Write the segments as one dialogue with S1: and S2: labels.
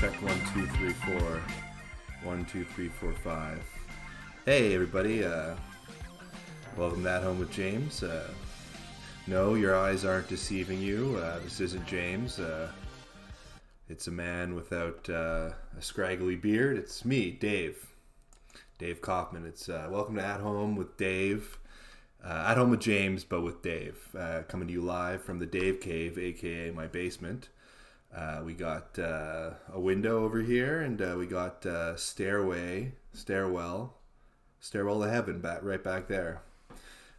S1: Check 1 2 3 4. 1 2 3 4 5. Hey everybody, welcome to At Home with James. No, your eyes aren't deceiving you. This isn't James. It's a man without a scraggly beard. It's me, Dave. Dave Kaufman. It's welcome to At Home with Dave. At Home with James, but with Dave. Coming to you live from the Dave Cave, aka my basement. We got a window over here, and we got stairwell to heaven, right back there.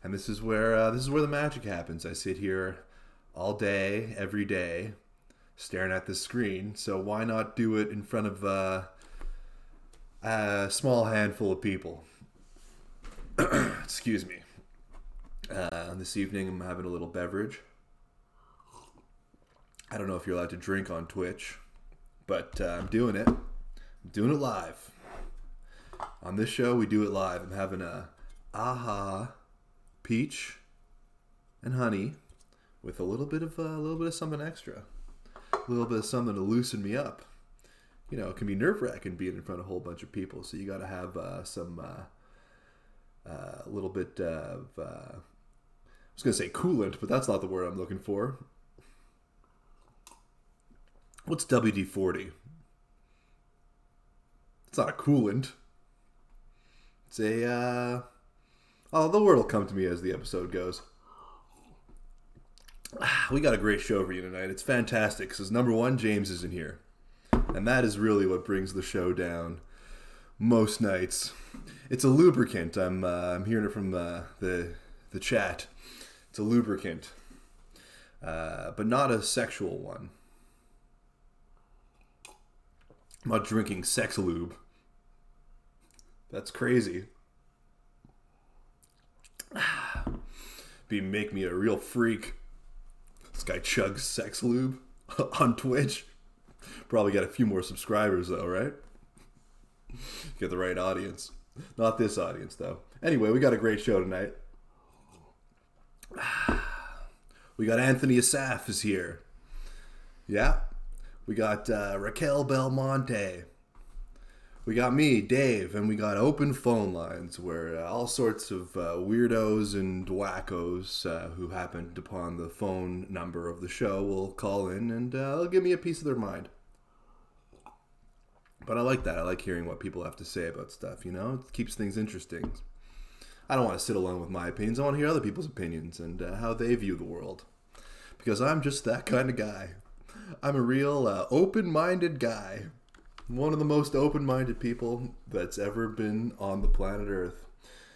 S1: And this is where the magic happens. I sit here all day, every day, staring at this screen. So why not do it in front of a small handful of people? Excuse me. This evening I'm having a little beverage. I don't know if you're allowed to drink on Twitch, but I'm doing it. I'm doing it live. On this show, we do it live. I'm having a AHA peach and honey with a little bit of something extra, a little bit of something to loosen me up. You know, it can be nerve-wracking being in front of a whole bunch of people, so you got to have some little bit of. I was gonna say coolant, but that's not the word I'm looking for. What's WD-40? It's not a coolant. It's a, the word will come to me as the episode goes. We got a great show for you tonight. It's fantastic, because number one, James isn't here. And that is really what brings the show down most nights. It's a lubricant. I'm hearing it from the chat. It's a lubricant. But not a sexual one. I'm not drinking sex lube. That's crazy. Make me a real freak. This guy chugs sex lube on Twitch. Probably got a few more subscribers though, right? Get the right audience. Not this audience though. Anyway, we got a great show tonight. We got Anthony Assaf is here. Yeah. We got Racquel Belmonte. We got me, Dave, and we got open phone lines where all sorts of weirdos and wackos who happened upon the phone number of the show will call in and they'll give me a piece of their mind. But I like that. I like hearing what people have to say about stuff, you know? It keeps things interesting. I don't want to sit alone with my opinions. I want to hear other people's opinions and how they view the world. Because I'm just that kind of guy. I'm a real open-minded guy. One of the most open-minded people that's ever been on the planet Earth.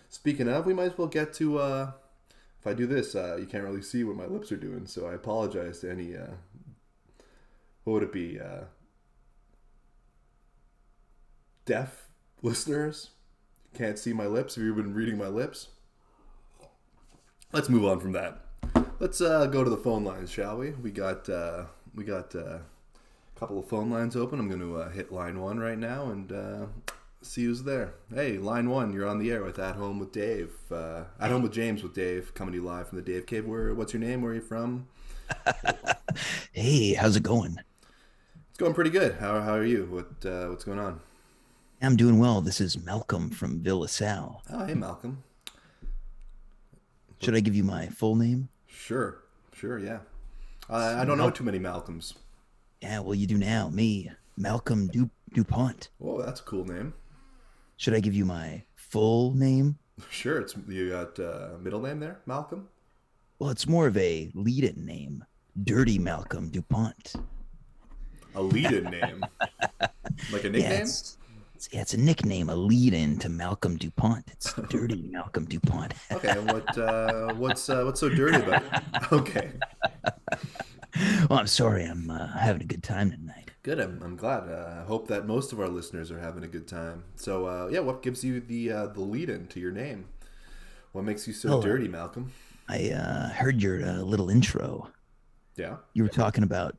S1: Speaking of, we might as well get to... if I do this, you can't really see what my lips are doing, so I apologize to any... what would it be? Deaf listeners? Can't see my lips? Have you been reading my lips? Let's move on from that. Let's go to the phone lines, shall we? We got a couple of phone lines open. I'm going to hit line one right now and see who's there. Hey, line one, you're on the air with At Home with Dave. At Home with James with Dave, coming to you live from the Dave Cave. What's your name? Where are you from?
S2: Hey, how's it going?
S1: It's going pretty good. How are you? What's going on?
S2: I'm doing well. This is Malcolm from Villa Sal.
S1: Oh, hey, Malcolm.
S2: Should I give you my full name?
S1: Sure, yeah. I don't know too many Malcolms.
S2: Yeah, well, you do now. Me, Malcolm DuPont.
S1: Oh, that's a cool name.
S2: Should I give you my full name?
S1: Sure. You got a middle name there, Malcolm?
S2: Well, it's more of a lead-in name. Dirty Malcolm DuPont.
S1: A lead-in name? Like a nickname?
S2: Yeah, it's a nickname, a lead-in to Malcolm DuPont. It's Dirty Malcolm DuPont.
S1: Okay, and what's so dirty about it? Okay.
S2: Well, I'm sorry. I'm having a good time tonight.
S1: Good. I'm glad. I hope that most of our listeners are having a good time. So, what gives you the lead-in to your name? What makes you so dirty, Malcolm?
S2: I heard your little intro.
S1: Yeah.
S2: You were talking about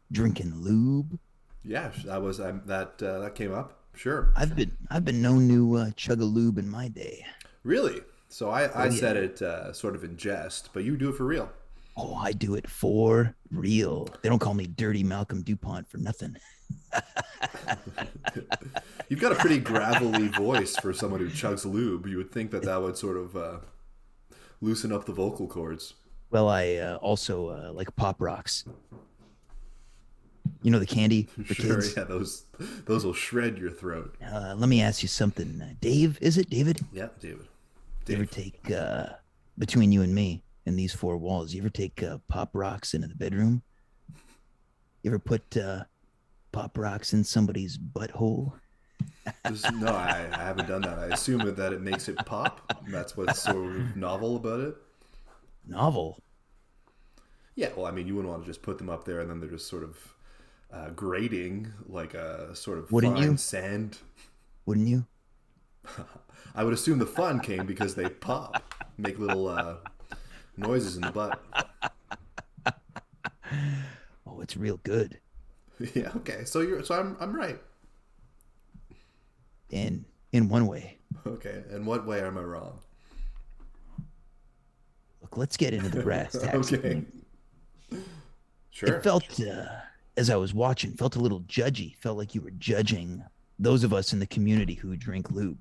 S2: drinking lube.
S1: Yeah, that came up. Sure.
S2: I've been known to chug a lube in my day.
S1: Really? So I said it sort of in jest, but you do it for real.
S2: Oh, I do it for real. They don't call me Dirty Malcolm DuPont for nothing.
S1: You've got a pretty gravelly voice for someone who chugs lube. You would think that that would sort of loosen up the vocal cords.
S2: Well, I also like Pop Rocks. You know the candy for
S1: Sure,
S2: kids.
S1: yeah, those will shred your throat.
S2: Let me ask you something, Dave. Is it David?
S1: Yeah, David.
S2: You ever
S1: Dave.
S2: take between you and me and these four walls? You ever take Pop Rocks into the bedroom? You ever put Pop Rocks in somebody's butthole?
S1: No, I haven't done that. I assume that it makes it pop. That's what's sort of novel about it.
S2: Novel.
S1: Yeah, well, I mean, you wouldn't want to just put them up there and then they're just sort of grating like a sort of
S2: Wouldn't
S1: fine
S2: you?
S1: sand.
S2: Wouldn't you?
S1: I would assume the fun came because they pop, make little noises in the butt.
S2: Oh, it's real good.
S1: Yeah, okay. So I'm right.
S2: In one way.
S1: Okay. In what way am I wrong?
S2: Look, let's get into the brass tacks.
S1: Okay. Sure.
S2: It felt, as I was watching, felt a little judgy. Felt like you were judging those of us in the community who drink lube.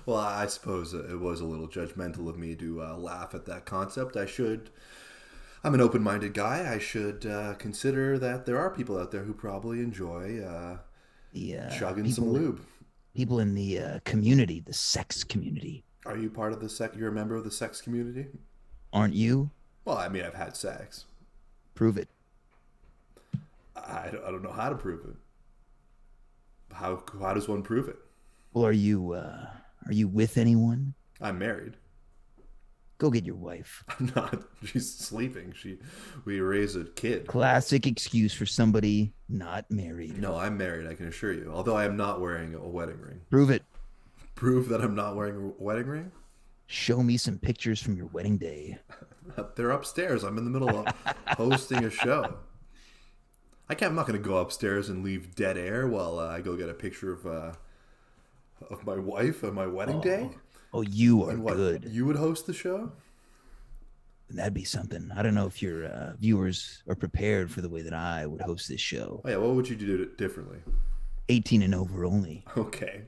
S1: Well, I suppose it was a little judgmental of me to laugh at that concept. I'm an open-minded guy. I should consider that there are people out there who probably enjoy
S2: The
S1: chugging some lube.
S2: people in the community, the sex community,
S1: Are you part of the You're a member of the sex community?
S2: aren't you?
S1: Well, I mean, I've had sex.
S2: Prove it.
S1: I don't know how to prove it. How does one prove it?
S2: Well, are you with anyone?
S1: I'm married.
S2: Go get your wife.
S1: I'm not. She's sleeping. We raise a kid.
S2: Classic excuse for somebody not married.
S1: No, I'm married. I can assure you. Although I am not wearing a wedding ring.
S2: Prove it.
S1: Prove that I'm not wearing a wedding ring?
S2: Show me some pictures from your wedding day.
S1: They're upstairs. I'm in the middle of hosting a show. I'm not going to go upstairs and leave dead air while I go get a picture of my wife on my wedding day.
S2: Oh, you are
S1: And what?
S2: good.
S1: You would host the show?
S2: That'd be something. I don't know if your viewers are prepared for the way that I would host this show.
S1: Oh yeah. What would you do differently?
S2: 18 and over only.
S1: Okay.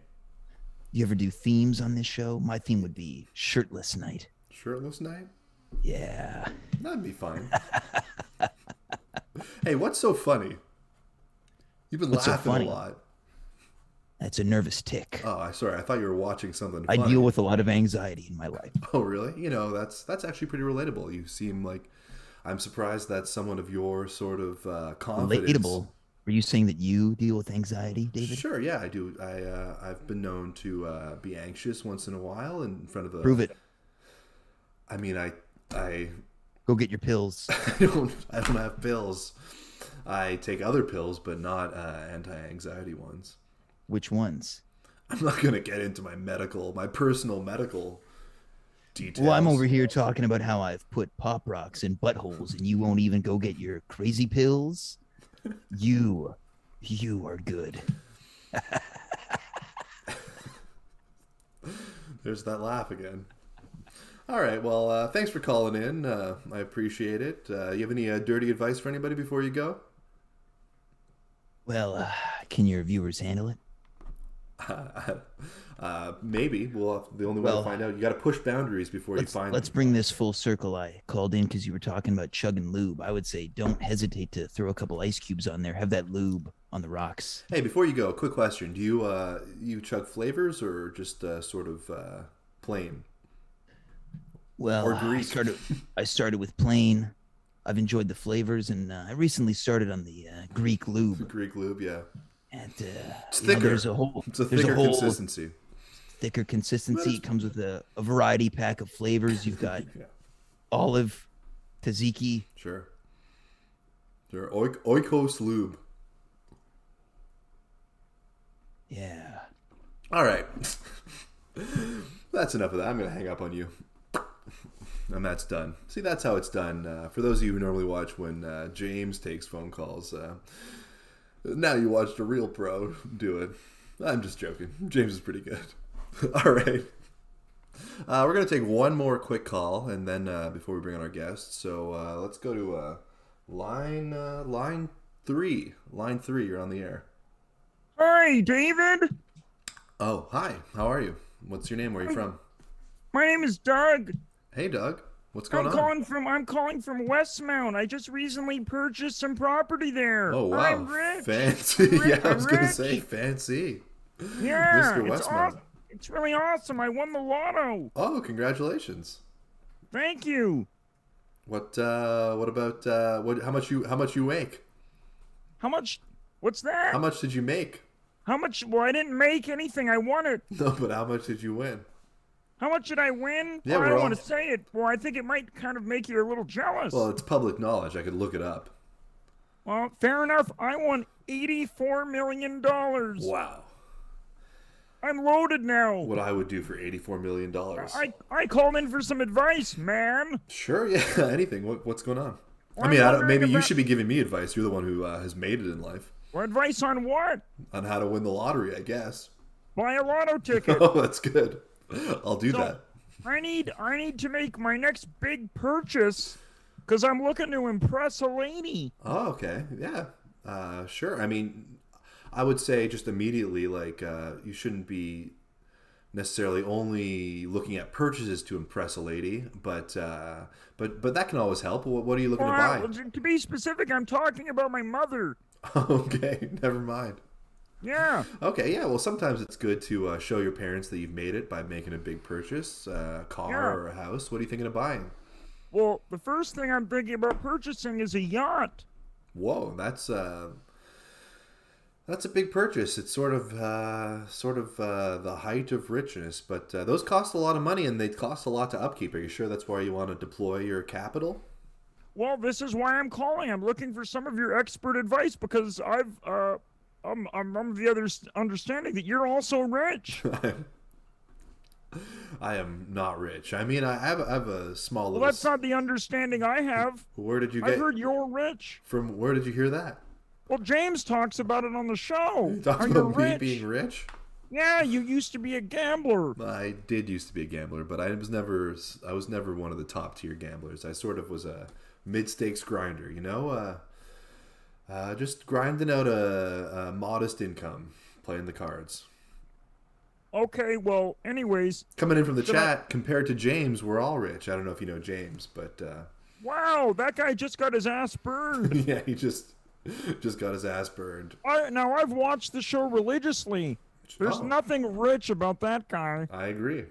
S2: You ever do themes on this show? My theme would be shirtless night.
S1: Shirtless night?
S2: Yeah.
S1: That'd be fine. Hey, what's so funny? You've been
S2: What's so
S1: laughing
S2: funny?
S1: a lot.
S2: That's a nervous tick.
S1: Oh, sorry. I thought you were watching something
S2: I
S1: funny.
S2: deal with a lot of anxiety in my life.
S1: Oh, really? You know, that's actually pretty relatable. You seem like I'm surprised that someone of your sort of confidence.
S2: Relatable. Were you saying that you deal with anxiety, David?
S1: Sure, yeah, I do. I've been known to be anxious once in a while in front of a.
S2: Prove it.
S1: I mean, I
S2: Go get your pills.
S1: I don't have pills. I take other pills, but not anti-anxiety ones.
S2: Which ones?
S1: I'm not gonna get into my personal medical details.
S2: Well, I'm over here talking about how I've put pop rocks in buttholes and you won't even go get your crazy pills. You are good.
S1: There's that laugh again. All right, well, thanks for calling in. I appreciate it. You have any dirty advice for anybody before you go?
S2: Well, can your viewers handle it?
S1: Maybe. The only way to
S2: Well,
S1: find out, you got to push boundaries before you find
S2: Let's
S1: them.
S2: bring this full circle. I called in because you were talking about chugging lube. I would say don't hesitate to throw a couple ice cubes on there. Have that lube on the rocks.
S1: Hey, before you go, quick question: do you chug flavors or just sort of plain?
S2: Well,
S1: Or Greek.
S2: I started with plain. I've enjoyed the flavors, and I recently started on the Greek lube.
S1: Greek lube, yeah.
S2: And
S1: It's
S2: you know,
S1: thicker.
S2: there's a whole
S1: It's a
S2: there's
S1: thicker
S2: a whole
S1: consistency.
S2: thicker consistency. It comes with a variety pack of flavors. You've got
S1: Yeah,
S2: olive, tzatziki.
S1: sure. Oikos lube.
S2: Yeah.
S1: All right. That's enough of that. I'm going to hang up on you. And that's done. See, that's how it's done. For those of you who normally watch when James takes phone calls, now you watched a real pro do it. I'm just joking. James is pretty good. All right. We're going to take one more quick call, and then before we bring on our guest. So let's go to line three. Line three, you're on the air.
S3: Hi, David.
S1: Oh, hi. How are you? What's your name? Where are you from?
S3: My name is Doug.
S1: Hey, Doug. What's going on?
S3: I'm calling from Westmount. I just recently purchased some property there.
S1: Oh, wow.
S3: I'm rich.
S1: Fancy. Yeah, I
S3: I'm
S1: was going to
S3: rich.
S1: say fancy.
S3: Yeah,
S1: Mr.
S3: it's
S1: Westmount.
S3: awesome. It's really awesome. I won the lotto.
S1: Oh, congratulations.
S3: Thank you.
S1: What about how much you make?
S3: How much? What's that?
S1: How much did you make?
S3: How much? Well, I didn't make anything. I won it.
S1: No, but how much did you win?
S3: How much did I win?
S1: Yeah,
S3: Well, I
S1: we're
S3: don't
S1: all
S3: want to say it. Well, I think it might kind of make you a little jealous.
S1: Well, it's public knowledge. I could look it up.
S3: Well, fair enough. I won $84 million.
S1: Wow.
S3: I'm loaded now.
S1: What I would do for $84 million.
S3: I called in for some advice, man.
S1: Sure, yeah, anything. What's going on?
S3: Well,
S1: I mean,
S3: I'm wondering
S1: maybe you
S3: about-
S1: should be giving me advice. You're the one who has made it in life.
S3: Well, advice on what?
S1: On how to win the lottery, I guess.
S3: Buy a lotto ticket.
S1: Oh, that's good. I'll do
S3: So,
S1: that.
S3: I need to make my next big purchase because I'm looking to impress a lady.
S1: Oh, okay. Yeah. Sure. I mean, I would say just immediately, like, you shouldn't be necessarily only looking at purchases to impress a lady, but that can always help. What are you looking to buy?
S3: To be specific, I'm talking about my mother.
S1: Okay, never mind.
S3: Yeah.
S1: Okay, yeah. Well, sometimes it's good to show your parents that you've made it by making a big purchase, a car
S3: Yeah.
S1: or a house. What are you thinking of buying?
S3: Well, the first thing I'm thinking about purchasing is a yacht.
S1: Whoa, that's a big purchase. It's sort of the height of richness, but those cost a lot of money and they cost a lot to upkeep. Are you sure that's where you want to deploy your capital?
S3: Well, this is why I'm calling. I'm looking for some of your expert advice because I'm of the understanding that you're also rich.
S1: I am not rich. I mean, I have a small
S3: Well,
S1: little.
S3: that's not the understanding I have.
S1: Where did you
S3: I've
S1: get?
S3: heard you're rich.
S1: From where did you hear that?
S3: Well, James talks about it on the show.
S1: You talked
S3: How you're
S1: about me
S3: rich.
S1: being rich.
S3: Yeah, you used to be a gambler.
S1: I did used to be a gambler, but I was never one of the top tier gamblers. I sort of was a mid stakes grinder, you know, just grinding out a modest income, playing the cards.
S3: Okay, well, anyways.
S1: Coming in from the chat, compared to James, we're all rich. I don't know if you know James, but
S3: Wow, that guy just got his ass burned.
S1: yeah, he just got his ass burned.
S3: Now, I've watched the show religiously. There's
S1: Oh.
S3: nothing rich about that guy.
S1: I agree.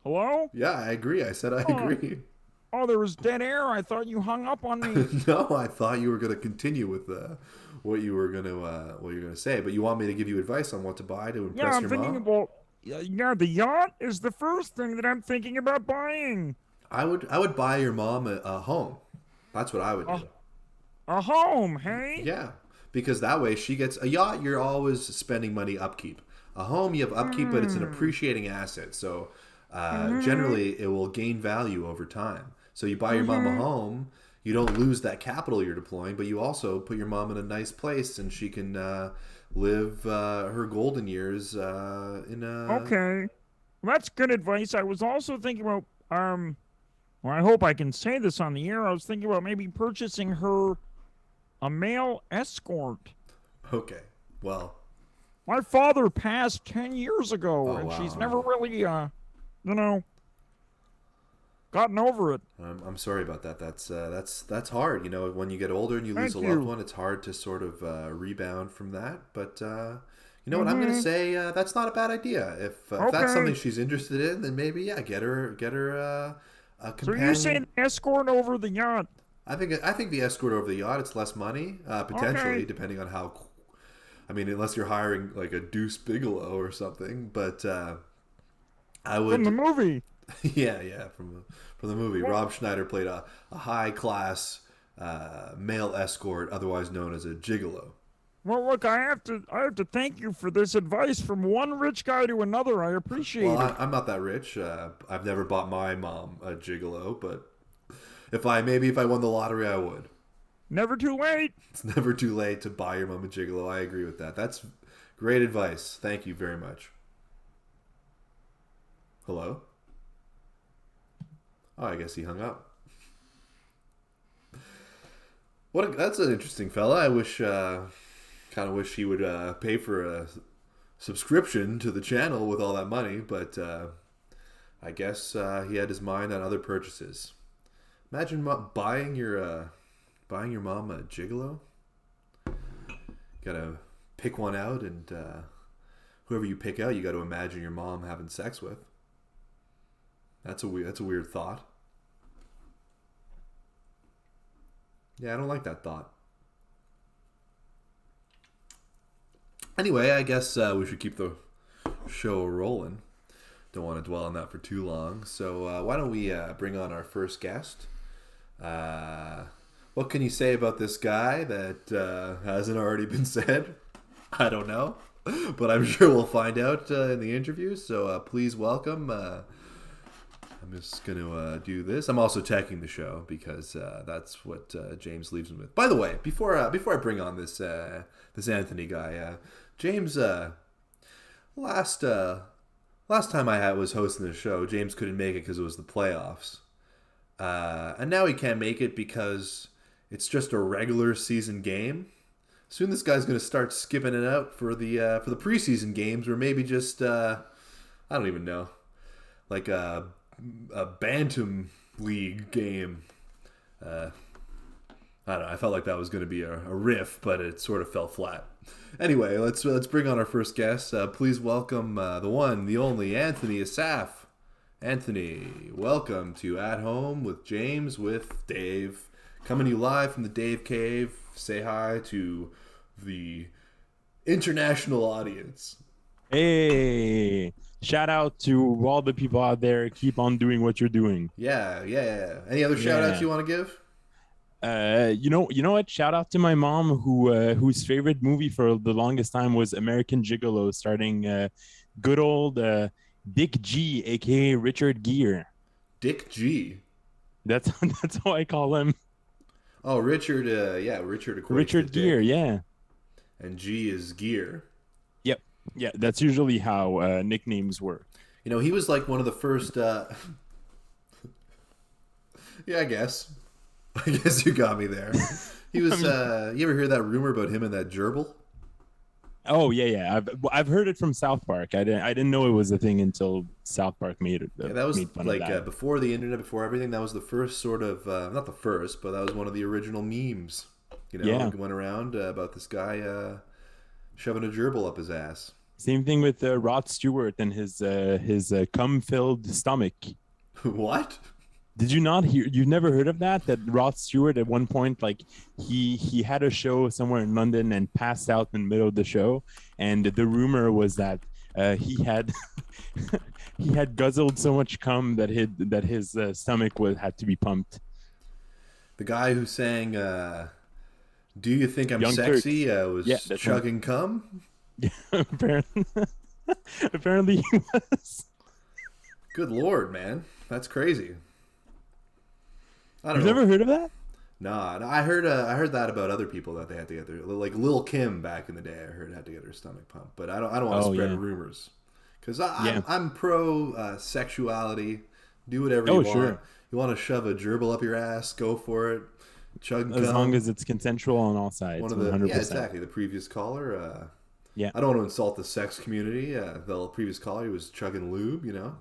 S3: Hello?
S1: Yeah, I agree. I said I agree.
S3: Oh, there was dead air. I thought you hung up on me.
S1: No, I thought you were going to continue with what you were going to say, but you want me to give you advice on what to buy to
S3: Yeah,
S1: impress
S3: I'm
S1: your
S3: thinking
S1: mom?
S3: about. Yeah, the yacht is the first thing that I'm thinking about buying.
S1: I would buy your mom a home. That's what I would do.
S3: A home, hey?
S1: Yeah, because that way she gets a yacht. You're always spending money upkeep. A home, you have upkeep, but it's an appreciating asset. So generally, it will gain value over time. So you buy your mom a home, you don't lose that capital you're deploying, but you also put your mom in a nice place, and she can live her golden years in a.
S3: Okay. Well, that's good advice. I was also thinking about, well, I hope I can say this on the air. I was thinking about maybe purchasing her a male escort.
S1: Okay. Well.
S3: My father passed 10 years ago,
S1: Oh,
S3: and
S1: wow.
S3: she's never really, gotten over it.
S1: I'm sorry about that. That's hard. You know, when you get older and you lose
S3: Thank
S1: a loved
S3: you.
S1: one, it's hard to sort of rebound from that. But you know what? I'm going to say that's not a bad idea. If that's
S3: Okay.
S1: something she's interested in, then maybe get her a
S3: So
S1: companion.
S3: you say escort over the yacht?
S1: I think the escort over the yacht, it's less money potentially,
S3: Okay.
S1: depending on how. I mean, unless you're hiring like a Deuce Bigelow or something, but I would.
S3: From the movie.
S1: Yeah, from the movie.
S3: Well-
S1: Rob Schneider played a high class male escort, otherwise known as a gigolo.
S3: Well, look, I have to thank you for this advice from one rich guy to another. I appreciate
S1: Well,
S3: it.
S1: I'm not that rich. I've never bought my mom a gigolo, but if I won the lottery, I would.
S3: Never too late.
S1: It's never too late to buy your mom a gigolo. I agree with that. That's great advice. Thank you very much. Hello? Oh, I guess he hung up. That's an interesting fella. I wish, kind of wish he would pay for a subscription to the channel with all that money, but I guess he had his mind on other purchases. Imagine buying your mom a gigolo. Gotta pick one out, and whoever you pick out, you got to imagine your mom having sex with. That's a weird thought. Yeah, I don't like that thought. Anyway, I guess we should keep the show rolling. Don't want to dwell on that for too long. So why don't we bring on our first guest? What can you say about this guy that hasn't already been said? I don't know, but I'm sure we'll find out in the interview. So please welcome. I'm just going to do this. I'm also tagging the show because that's what James leaves me with. By the way, before I bring on this Anthony guy, James, last time I was hosting the show, James couldn't make it because it was the playoffs, and now he can't make it because it's just a regular season game. Soon this guy's going to start skipping it out for the preseason games, or maybe just I don't even know, like a bantam league game. I don't know. I felt like that was going to be a riff, but it sort of fell flat. Anyway, let's bring on our first guest. Please welcome the one, the only, Anthony Assaf. Anthony, welcome to At Home with James with Dave. Coming to you live from the Dave Cave. Say hi to the international audience.
S4: Hey, shout out to all the people out there. Keep on doing what you're doing.
S1: Yeah. Any other shout outs you want to give?
S4: You know what? Shout out to my mom, whose favorite movie for the longest time was American Gigolo, starring good old Dick G, aka Richard Gere.
S1: Dick G.
S4: That's how I call him.
S1: Oh, Richard. Richard.
S4: Richard Gere, yeah.
S1: And G is gear.
S4: Yep. Yeah, that's usually how nicknames work.
S1: You know, he was like one of the first. Yeah, I guess you got me there. He was. You ever hear that rumor about him and that gerbil?
S4: Oh yeah. I've heard it from South Park. I didn't know it was a thing until South Park made it.
S1: Yeah, that was
S4: made fun
S1: like
S4: of that.
S1: Before the internet, before everything. That was the first sort of not the first, but that was one of the original memes. You know,
S4: Yeah.
S1: It went around about this guy shoving a gerbil up his ass.
S4: Same thing with Rod Stewart and his cum-filled stomach.
S1: What?
S4: Did you not hear? You've never heard of that? That Rod Stewart at one point, like he had a show somewhere in London and passed out in the middle of the show, and the rumor was that he had he had guzzled so much cum that his stomach had to be pumped.
S1: The guy who sang "Do You Think I'm
S4: Young
S1: Sexy" was
S4: that's
S1: chugging cum.
S4: Yeah, apparently he was.
S1: Good Lord, man, that's crazy. I don't
S4: You've
S1: know.
S4: never heard of that?
S1: Nah, I heard that about other people that they had to get their, like Lil Kim back in the day. I heard had to get her stomach pumped, but I don't want to spread rumors because I'm pro sexuality. Do whatever you want.
S4: Sure.
S1: You want to shove a gerbil up your ass? Go for it. Chug
S4: As
S1: cum.
S4: long as it's consensual on all sides.
S1: One of the
S4: 100%.
S1: yeah, exactly. The previous caller.
S4: Yeah.
S1: I don't want to insult the sex community. The previous caller was chugging lube. You know.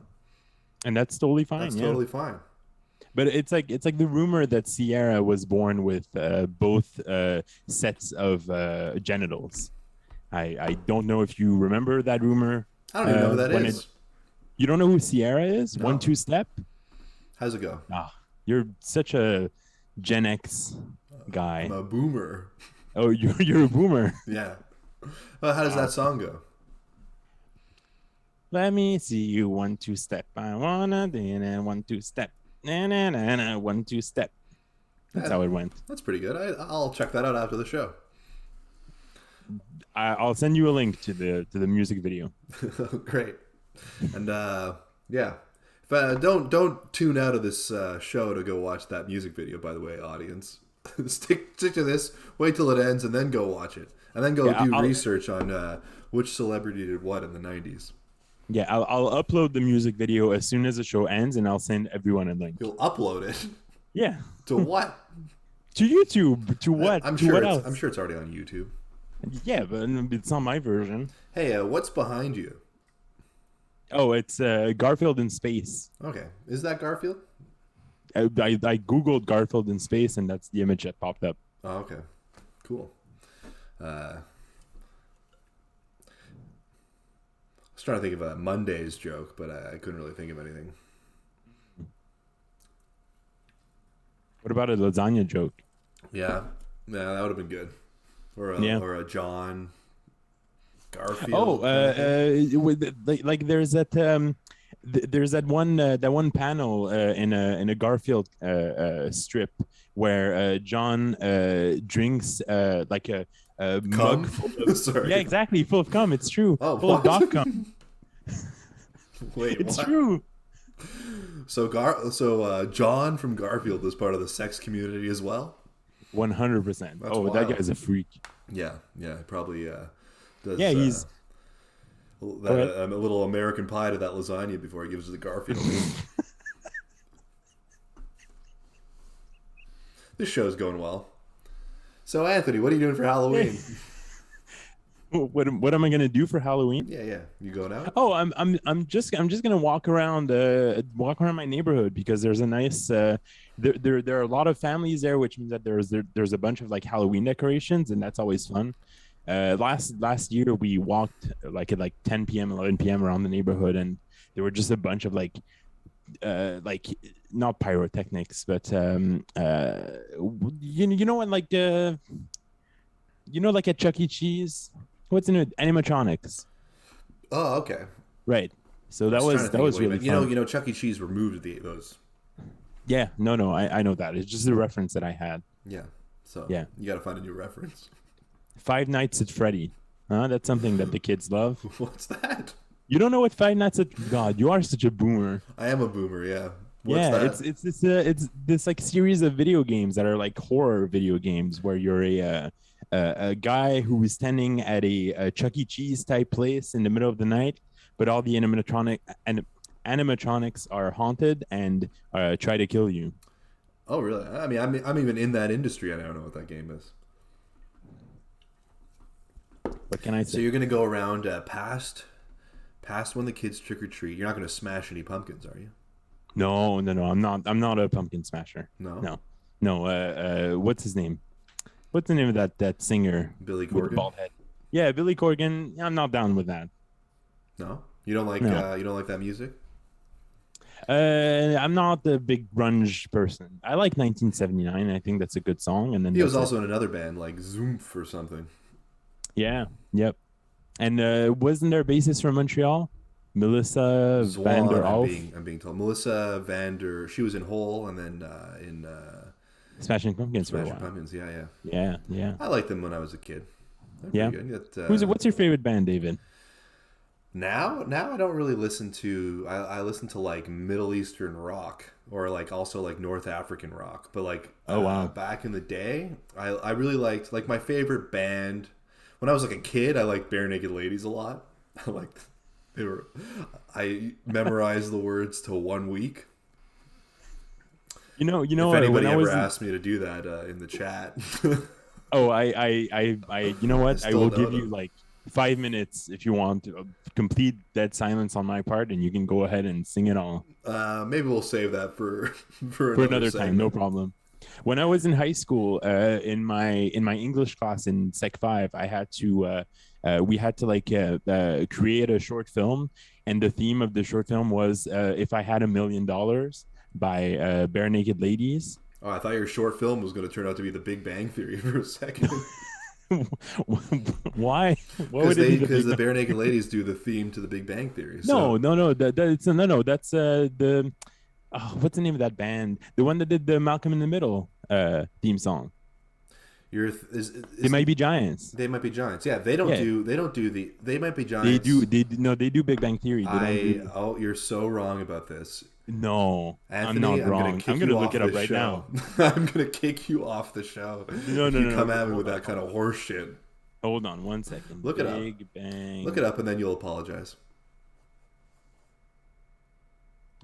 S4: And that's totally fine.
S1: That's
S4: yeah.
S1: totally fine.
S4: But it's like the rumor that Sierra was born with both sets of genitals. I don't know if you remember that rumor.
S1: I don't even know who that is.
S4: You don't know who Sierra is?
S1: No.
S4: 1-2 Step?
S1: How's it go?
S4: You're such a Gen X guy.
S1: I'm a boomer.
S4: Oh, you're a boomer.
S1: Yeah. Well, how does that song go?
S4: Let me see you 1-2 step. I wanna 1-2 step. Na na na na 1-2 step. That's how it went.
S1: That's pretty good. I'll check that out after the show.
S4: I'll send you a link to the music video.
S1: Great. And yeah, if, don't tune out of this show to go watch that music video. By the way, audience, stick to this. Wait till it ends and then go watch it, and then go do research on which celebrity did what in the '90s.
S4: Yeah, I'll upload the music video as soon as the show ends, and I'll send everyone a link.
S1: You'll upload it.
S4: Yeah.
S1: To what?
S4: To YouTube. To what?
S1: I'm
S4: To
S1: sure
S4: what
S1: it's
S4: else?
S1: I'm sure it's already on YouTube.
S4: Yeah, but it's not my version.
S1: Hey, what's behind you?
S4: Oh, it's Garfield in space.
S1: Okay, is that Garfield?
S4: I googled Garfield in space, and that's the image that popped up.
S1: Oh, okay, cool. I was trying to think of a Monday's joke, but I couldn't really think of anything.
S4: What about a lasagna joke?
S1: Yeah, that would have been good. Or a John Garfield.
S4: Like there's that one panel in a Garfield strip where John drinks like a mug full of
S1: Sorry.
S4: yeah, exactly, full of cum. It's true.
S1: Oh,
S4: full of
S1: what?
S4: dog cum.
S1: Wait,
S4: It's
S1: what?
S4: true.
S1: So John from Garfield is part of the sex community as well.
S4: 100%.
S1: That's
S4: Oh,
S1: wild.
S4: that guy's a freak.
S1: Yeah, probably does.
S4: Yeah, he's
S1: a little American pie to that lasagna before he gives it to Garfield. This show's going well. So Anthony, what are you doing for Halloween?
S4: what am I gonna do for Halloween?
S1: Yeah, you going out?
S4: Oh, I'm just gonna walk around my neighborhood because there's a nice there are a lot of families there, which means that there's a bunch of like Halloween decorations, and that's always fun. Last year we walked like at 10 p.m. 11 p.m. around the neighborhood, and there were just a bunch of like not pyrotechnics, but you know what, like like at Chuck E. Cheese, what's in it? Animatronics.
S1: Oh, okay.
S4: Right. So that was really fun.
S1: You know, Chuck E. Cheese removed those.
S4: Yeah, no, I know that. It's just a reference that I had.
S1: Yeah. So
S4: yeah,
S1: you got to find a new reference.
S4: Five Nights at Freddy. That's something that the kids love.
S1: What's that?
S4: You don't know what Five Nights at God? You are such a boomer.
S1: I am a boomer. Yeah. What's that?
S4: It's this like series of video games that are like horror video games where you're a guy who is standing at a Chuck E. Cheese type place in the middle of the night, but all the animatronics are haunted and try to kill you.
S1: Oh, really? I mean, I'm even in that industry. I don't know what that game is.
S4: What can I say?
S1: So you're gonna go around past when the kids trick or treat. You're not gonna smash any pumpkins, are you?
S4: No. I'm not a pumpkin smasher.
S1: No.
S4: What's his name? What's the name of that singer?
S1: Billy Corgan.
S4: With the bald head. Yeah, Billy Corgan. I'm not down with that.
S1: No, you don't like you don't like that music.
S4: I'm not a big grunge person. I like 1979. I think that's a good song. And then
S1: he was also in another band like Zoomph or something.
S4: Yeah. Yep. And wasn't there a bassist from Montreal? Melissa Vander Alf?
S1: I'm being told. Melissa Vander. She was in Hole and then in
S4: Smashing Pumpkins for a while.
S1: Pumpkins, yeah.
S4: Yeah.
S1: I liked them when I was a kid.
S4: Yeah. What's your favorite band, David?
S1: Now I don't really listen to. I listen to like Middle Eastern rock or like also like North African rock. But like back in the day, I really liked like my favorite band when I was like a kid. I liked Bare Naked Ladies a lot. I memorized the words to 1 week.
S4: You know.
S1: If anybody ever asked me to do that in the chat.
S4: Oh, I you know what? I will give you like 5 minutes if you want to complete that silence on my part, and you can go ahead and sing it all.
S1: Maybe we'll save that for
S4: another time. No problem. When I was in high school, in my English class in Sec 5, I had to we had to like create a short film, and the theme of the short film was "If I Had $1 Million" by Bare Naked Ladies.
S1: Oh, I thought your short film was going to turn out to be The Big Bang Theory for a second.
S4: Why?
S1: Because the Bare Naked Ladies do the theme to The Big Bang Theory.
S4: So. No. That's the what's the name of that band? The one that did the Malcolm in the Middle theme song. They Might Be Giants.
S1: They Might Be Giants. Yeah, they don't do the They Might Be Giants.
S4: They do Big Bang Theory.
S1: You're so wrong about this.
S4: No,
S1: Anthony,
S4: I'm not wrong. I'm gonna look it up right now.
S1: I'm gonna kick you off the show.
S4: No.
S1: You come at me with that kind of horse shit.
S4: Hold on 1 second.
S1: Look it up.
S4: Big Bang.
S1: Look it up, and then you'll apologize.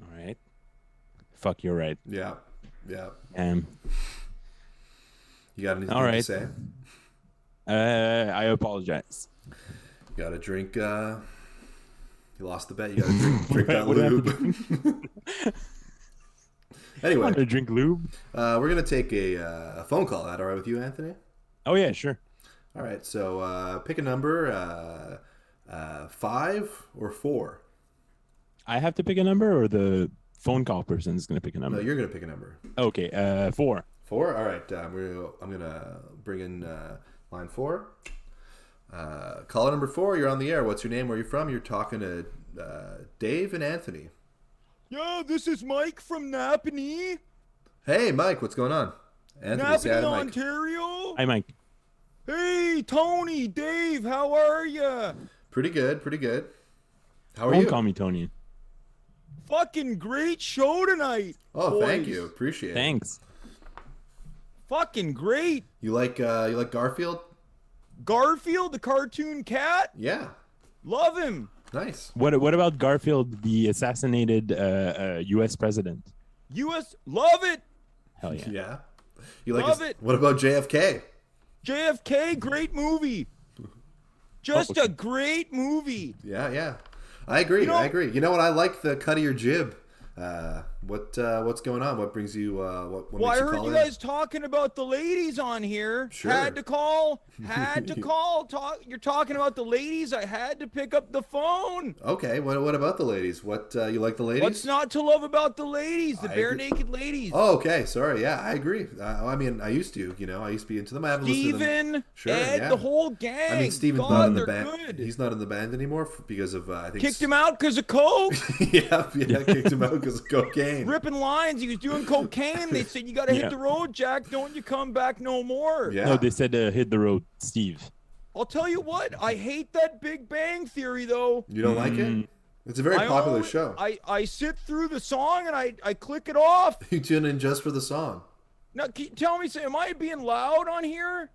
S4: All right. Fuck, you're right.
S1: Yeah. You got anything
S4: All
S1: to
S4: right.
S1: say?
S4: I apologize.
S1: You got to drink. You lost the bet. You got to drink that
S4: What do I have to
S1: lube.
S4: I
S1: Anyway,
S4: want to drink lube.
S1: we're gonna take a phone call. That all right with you, Anthony?
S4: Oh yeah, sure.
S1: All right. So pick a number. 5 or 4.
S4: I have to pick a number, or the phone call person is going to pick a
S1: No,
S4: number.
S1: you're gonna pick a number.
S4: Okay, 4.
S1: 4. All right. I'm gonna bring in line 4. Caller number 4. You're on the air. What's your name? Where are you from? You're talking to Dave and Anthony.
S3: Yeah, this is Mike from Napanee.
S1: Hey, Mike. What's going on? Anthony, say hi
S3: Napanee,
S1: to Mike.
S3: Ontario.
S4: Hi, Mike.
S3: Hey, Tony, Dave, how are ya?
S1: Pretty good. Pretty good. How are
S4: Don't
S1: you?
S4: call me Tony.
S3: Fucking great show tonight.
S1: Oh, thank
S3: boys.
S1: you. Appreciate it.
S4: Thanks.
S3: Fucking great.
S1: You like Garfield?
S3: Garfield, the cartoon cat.
S1: Yeah.
S3: Love him.
S1: Nice.
S4: What about Garfield, the assassinated U.S. president?
S3: US, love it.
S4: Hell yeah.
S1: Yeah. You like
S3: Love it.
S1: What about JFK?
S3: JFK, great movie. Just
S4: okay.
S3: a great movie.
S1: Yeah, yeah. I agree.
S3: You know-
S1: I agree. You know what? I like the cut of your jib. What's going on? What brings you? What
S3: Well,
S1: makes
S3: I
S1: you
S3: heard
S1: call
S3: you
S1: in?
S3: guys talking about the ladies on here.
S1: Sure.
S3: Had to call. You're talking about the ladies. I had to pick up the phone.
S1: Okay. What about the ladies? What you like the ladies?
S3: What's not to love about the ladies? The
S1: I
S3: bare
S1: agree.
S3: naked ladies.
S1: Oh, okay. Sorry. Yeah, I agree. I mean, I used to. I used to be into them. I haven't listened to them.
S3: Steven,
S1: Sure,
S3: Ed,
S1: yeah.
S3: the whole gang.
S1: I mean, Steven's
S3: God,
S1: not in the
S3: they're
S1: band.
S3: good.
S1: He's not in the band anymore because of I think
S3: Kicked him out because of coke.
S1: yeah, kicked him out because of cocaine.
S3: Ripping lines. He was doing cocaine. They said, you got to
S4: Yeah.
S3: hit the road, Jack. Don't you come back no more.
S1: Yeah.
S4: No, they said hit the road, Steve.
S3: I'll tell you what. I hate that Big Bang Theory, though.
S1: You don't like it? It's a very popular show.
S3: I sit through the song and I click it off.
S1: You tune in just for the song.
S3: Now, can you tell me, am I being loud on here?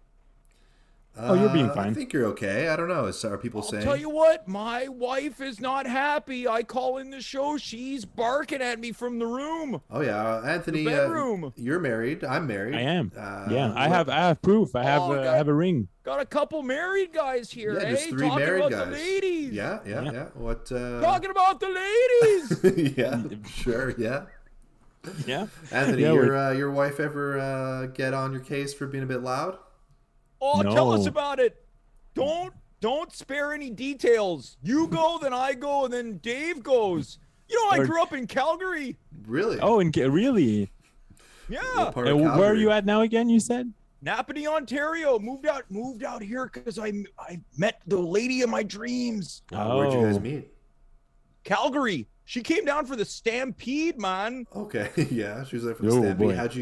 S4: Oh, you're being
S1: I
S4: fine.
S1: think you're okay. I don't know. Are people
S3: I'll
S1: saying?
S3: tell you what, my wife is not happy. I call in the show. She's barking at me from the room.
S1: Oh yeah, Anthony.
S3: The bedroom.
S1: You're married. I'm married.
S4: I am.
S1: what-
S4: Yeah, I have proof. I have
S3: Oh,
S4: I have a ring.
S3: Got a couple married guys here,
S1: Yeah, there's
S3: eh?
S1: 3
S3: Talking
S1: married
S3: about
S1: guys.
S3: the ladies.
S1: Yeah. What?
S3: Talking about the ladies.
S1: yeah, sure. Yeah.
S4: Yeah.
S1: Anthony,
S4: Yeah,
S1: your wife ever get on your case for being a bit loud?
S3: Oh, tell us
S4: No.
S3: about it. Don't spare any details. You go, then I go, and then Dave goes. I
S4: Or-
S3: grew up in Calgary.
S1: Really?
S4: Oh, and really?
S3: Yeah.
S1: What part of
S4: Where are
S1: Calgary?
S4: you at now again? You said?
S3: Napanee, Ontario. Moved out here because I met the lady of my dreams.
S1: Where'd you guys
S4: Oh.
S1: meet?
S3: Calgary. She came down for the Stampede, man.
S1: Okay, yeah, she was there for the
S4: Oh,
S1: Stampede.
S4: boy.
S1: How'd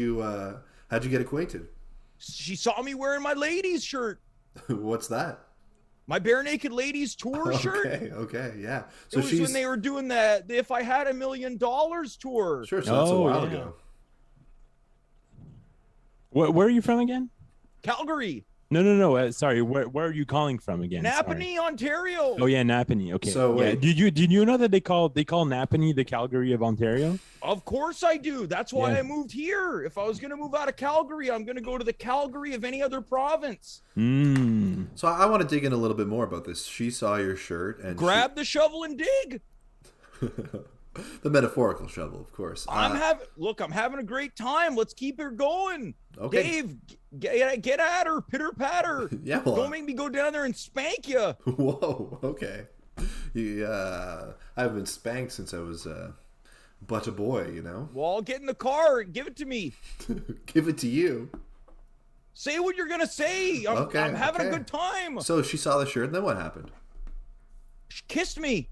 S1: you get acquainted?
S3: She saw me wearing my ladies shirt,
S1: What's that?
S3: my bare naked ladies tour shirt.
S1: Okay, yeah.
S3: It
S1: So
S3: was
S1: she's
S3: when they were doing that If I Had $1 Million tour.
S1: sure. So that's a
S4: Oh,
S1: while
S4: yeah.
S1: ago.
S4: Where are you from again?
S3: Calgary,
S4: No. Sorry. Where are you calling from again? Sorry.
S3: Napanee, Ontario.
S4: Oh yeah, Napanee. Okay.
S1: So,
S4: yeah.
S1: wait.
S4: Did you know that they call Napanee the Calgary of Ontario?
S3: Of course I do. That's why
S4: Yeah.
S3: I moved here. If I was going to move out of Calgary, I'm going to go to the Calgary of any other province.
S4: Hmm.
S1: So I want to dig in a little bit more about this. She saw your shirt and
S3: Grab the shovel and dig.
S1: the metaphorical shovel, of course.
S3: I'm having a great time. Let's keep her going.
S1: Okay.
S3: Dave, get at her, pitter patter.
S1: Yeah, well,
S3: Don't make me go down there and spank you.
S1: Whoa. Okay. I haven't been spanked since I was but a boy.
S3: Well, I'll get in the car and give it to me.
S1: Give it to you.
S3: Say what you're gonna say. I'm having a
S1: okay.
S3: good time.
S1: So she saw the shirt, and then what happened?
S3: She kissed me.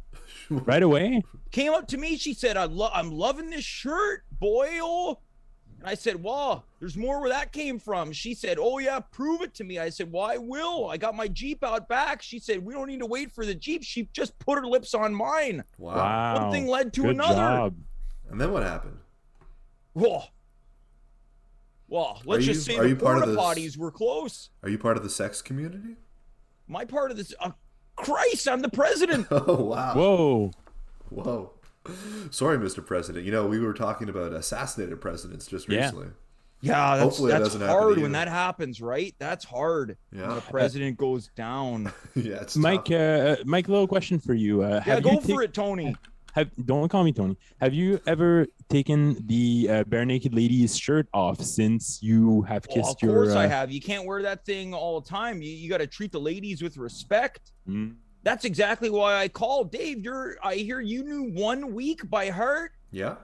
S4: Right away.
S3: Came up to me. She said, I'm loving this shirt, boy. Oh. And I said, well, there's more where that came from. She said, oh, yeah, prove it to me. I said, well, I will. I got my Jeep out back. She said, we don't need to wait for the Jeep. She just put her lips on mine.
S1: Wow.
S3: One thing led to
S4: Good
S3: another.
S4: job.
S1: And then what happened?
S3: Well, let's just say
S1: are
S3: the
S1: you part of
S3: porta
S1: this-
S3: potties were close.
S1: Are you part of the sex community?
S3: My part of this, Christ, I'm the president.
S1: Oh wow.
S4: Whoa.
S1: Sorry, Mr. President. We were talking about assassinated presidents just
S4: Yeah.
S1: recently.
S3: Yeah,
S1: Hopefully that
S3: that's
S1: doesn't happen to
S3: hard
S1: you.
S3: when that happens, right? That's hard.
S1: Yeah.
S3: When the president goes down.
S1: Yeah, it's
S4: Mike,
S1: tough.
S4: Mike, little question for you.
S3: Yeah,
S4: Have
S3: go
S4: you
S3: for it, Tony.
S4: Don't call me Tony. Have you ever taken the bare naked lady's shirt off since you have
S3: Well,
S4: kissed
S3: of course
S4: your?
S3: I have. You can't wear that thing all the time. You got to treat the ladies with respect.
S4: Mm.
S3: That's exactly why I called. Dave, I hear you knew 1 week by heart.
S1: Yeah.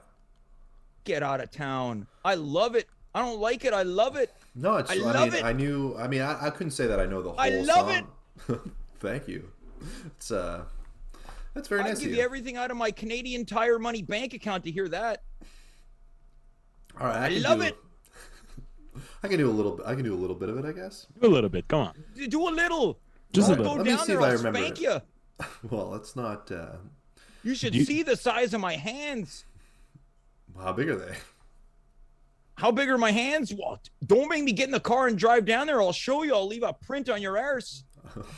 S3: Get out of town. I love it. I don't like it. I love it.
S1: No, it's.
S3: I
S1: I
S3: love it.
S1: I couldn't say that I know the whole
S3: I love
S1: song. Thank you. It's that's very
S3: I'd
S1: nice of
S3: give
S1: you.
S3: you everything out of my Canadian Tire Money bank account to hear that.
S1: All right,
S3: I love it.
S1: I can do a little. I can do a little bit of it, I guess.
S4: Do a little bit. Come on.
S3: Do a little.
S4: Just a
S3: I'll
S4: little.
S3: go
S1: Let me
S3: down
S1: see
S3: there.
S1: if I
S3: I'll
S1: remember
S3: spank
S1: it.
S3: you.
S1: Well, let's not.
S3: You should
S4: You-
S3: see the size of my hands.
S1: How big are they?
S3: How big are my hands? Well, don't make me get in the car and drive down there. I'll show you. I'll leave a print on your arse.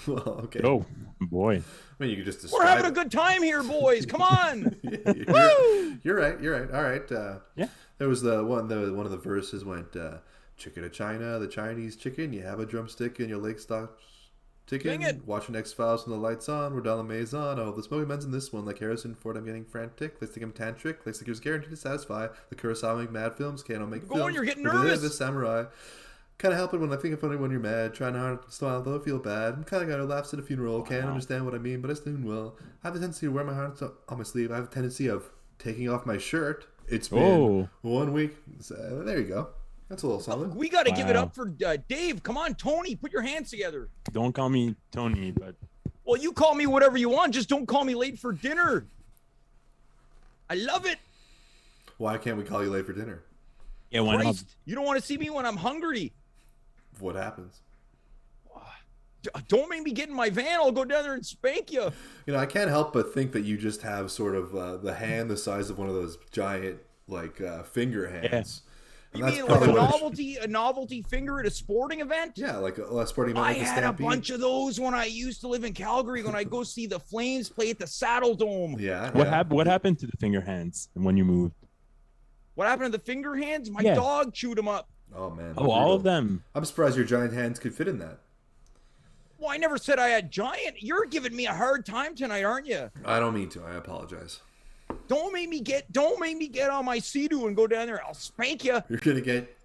S1: Well, okay.
S4: Oh boy.
S1: I mean, you could just describe.
S3: We're having a
S1: it.
S3: good time here, boys. Come on.
S1: Yeah,
S3: Woo!
S1: you're right. You're right. All right.
S4: Yeah.
S1: There was one of the verses went, "Chicken to China, the Chinese chicken. You have a drumstick and your leg stops ticking.
S3: Sing it.
S1: Watching X Files when the lights on. We're down the maison. Oh, the smoking men's in this one. Like Harrison Ford, I'm getting frantic. Let's think I'm tantric. Looks like he was guaranteed to satisfy. The Kurosawa make mad films. Can't make
S3: Go on,
S1: films.
S3: you're getting
S1: With the head of
S3: nervous.
S1: a samurai. Kind of help it when I think of funny when you're mad. Trying hard to smile though I feel bad. I'm kind of guy who laughs at a funeral. Can't understand what I mean, but I soon will. I have a tendency to wear my heart on my sleeve. I have a tendency of taking off my shirt. It's been 1 week. So, there you go. That's a little solid.
S3: We got to give it
S4: Wow.
S3: up for Dave. Come on, Tony. Put your hands together.
S4: Don't call me Tony, but
S3: Well, you call me whatever you want. Just don't call me late for dinner. I love it.
S1: Why can't we call you late for dinner?
S4: yeah, why not?
S3: Christ, you don't want to see me when I'm hungry.
S1: What happens?
S3: Don't make me get in my van. I'll go down there and spank you.
S1: You know, I can't help but think that you just have sort of the hand the size of one of those giant, like, finger hands. And
S3: You
S1: that's
S3: mean like
S1: probably what
S3: a novelty finger at a sporting event?
S1: Yeah, like a sporting event
S3: I
S1: like a
S3: had a
S1: Stampede.
S3: bunch of those when I used to live in Calgary. When I go see the Flames play at the Saddle Dome.
S1: Yeah.
S4: What happened to the finger hands when you moved?
S3: What happened to the finger hands? My
S4: Yeah.
S3: dog chewed them up.
S1: Oh, man.
S4: Oh, all of them.
S1: I'm surprised your giant hands could fit in that.
S3: Well, I never said I had giant. You're giving me a hard time tonight, aren't you?
S1: I don't mean to. I apologize.
S3: Don't make me get on my Sea-Doo and go down there. I'll spank you.
S1: You're going to get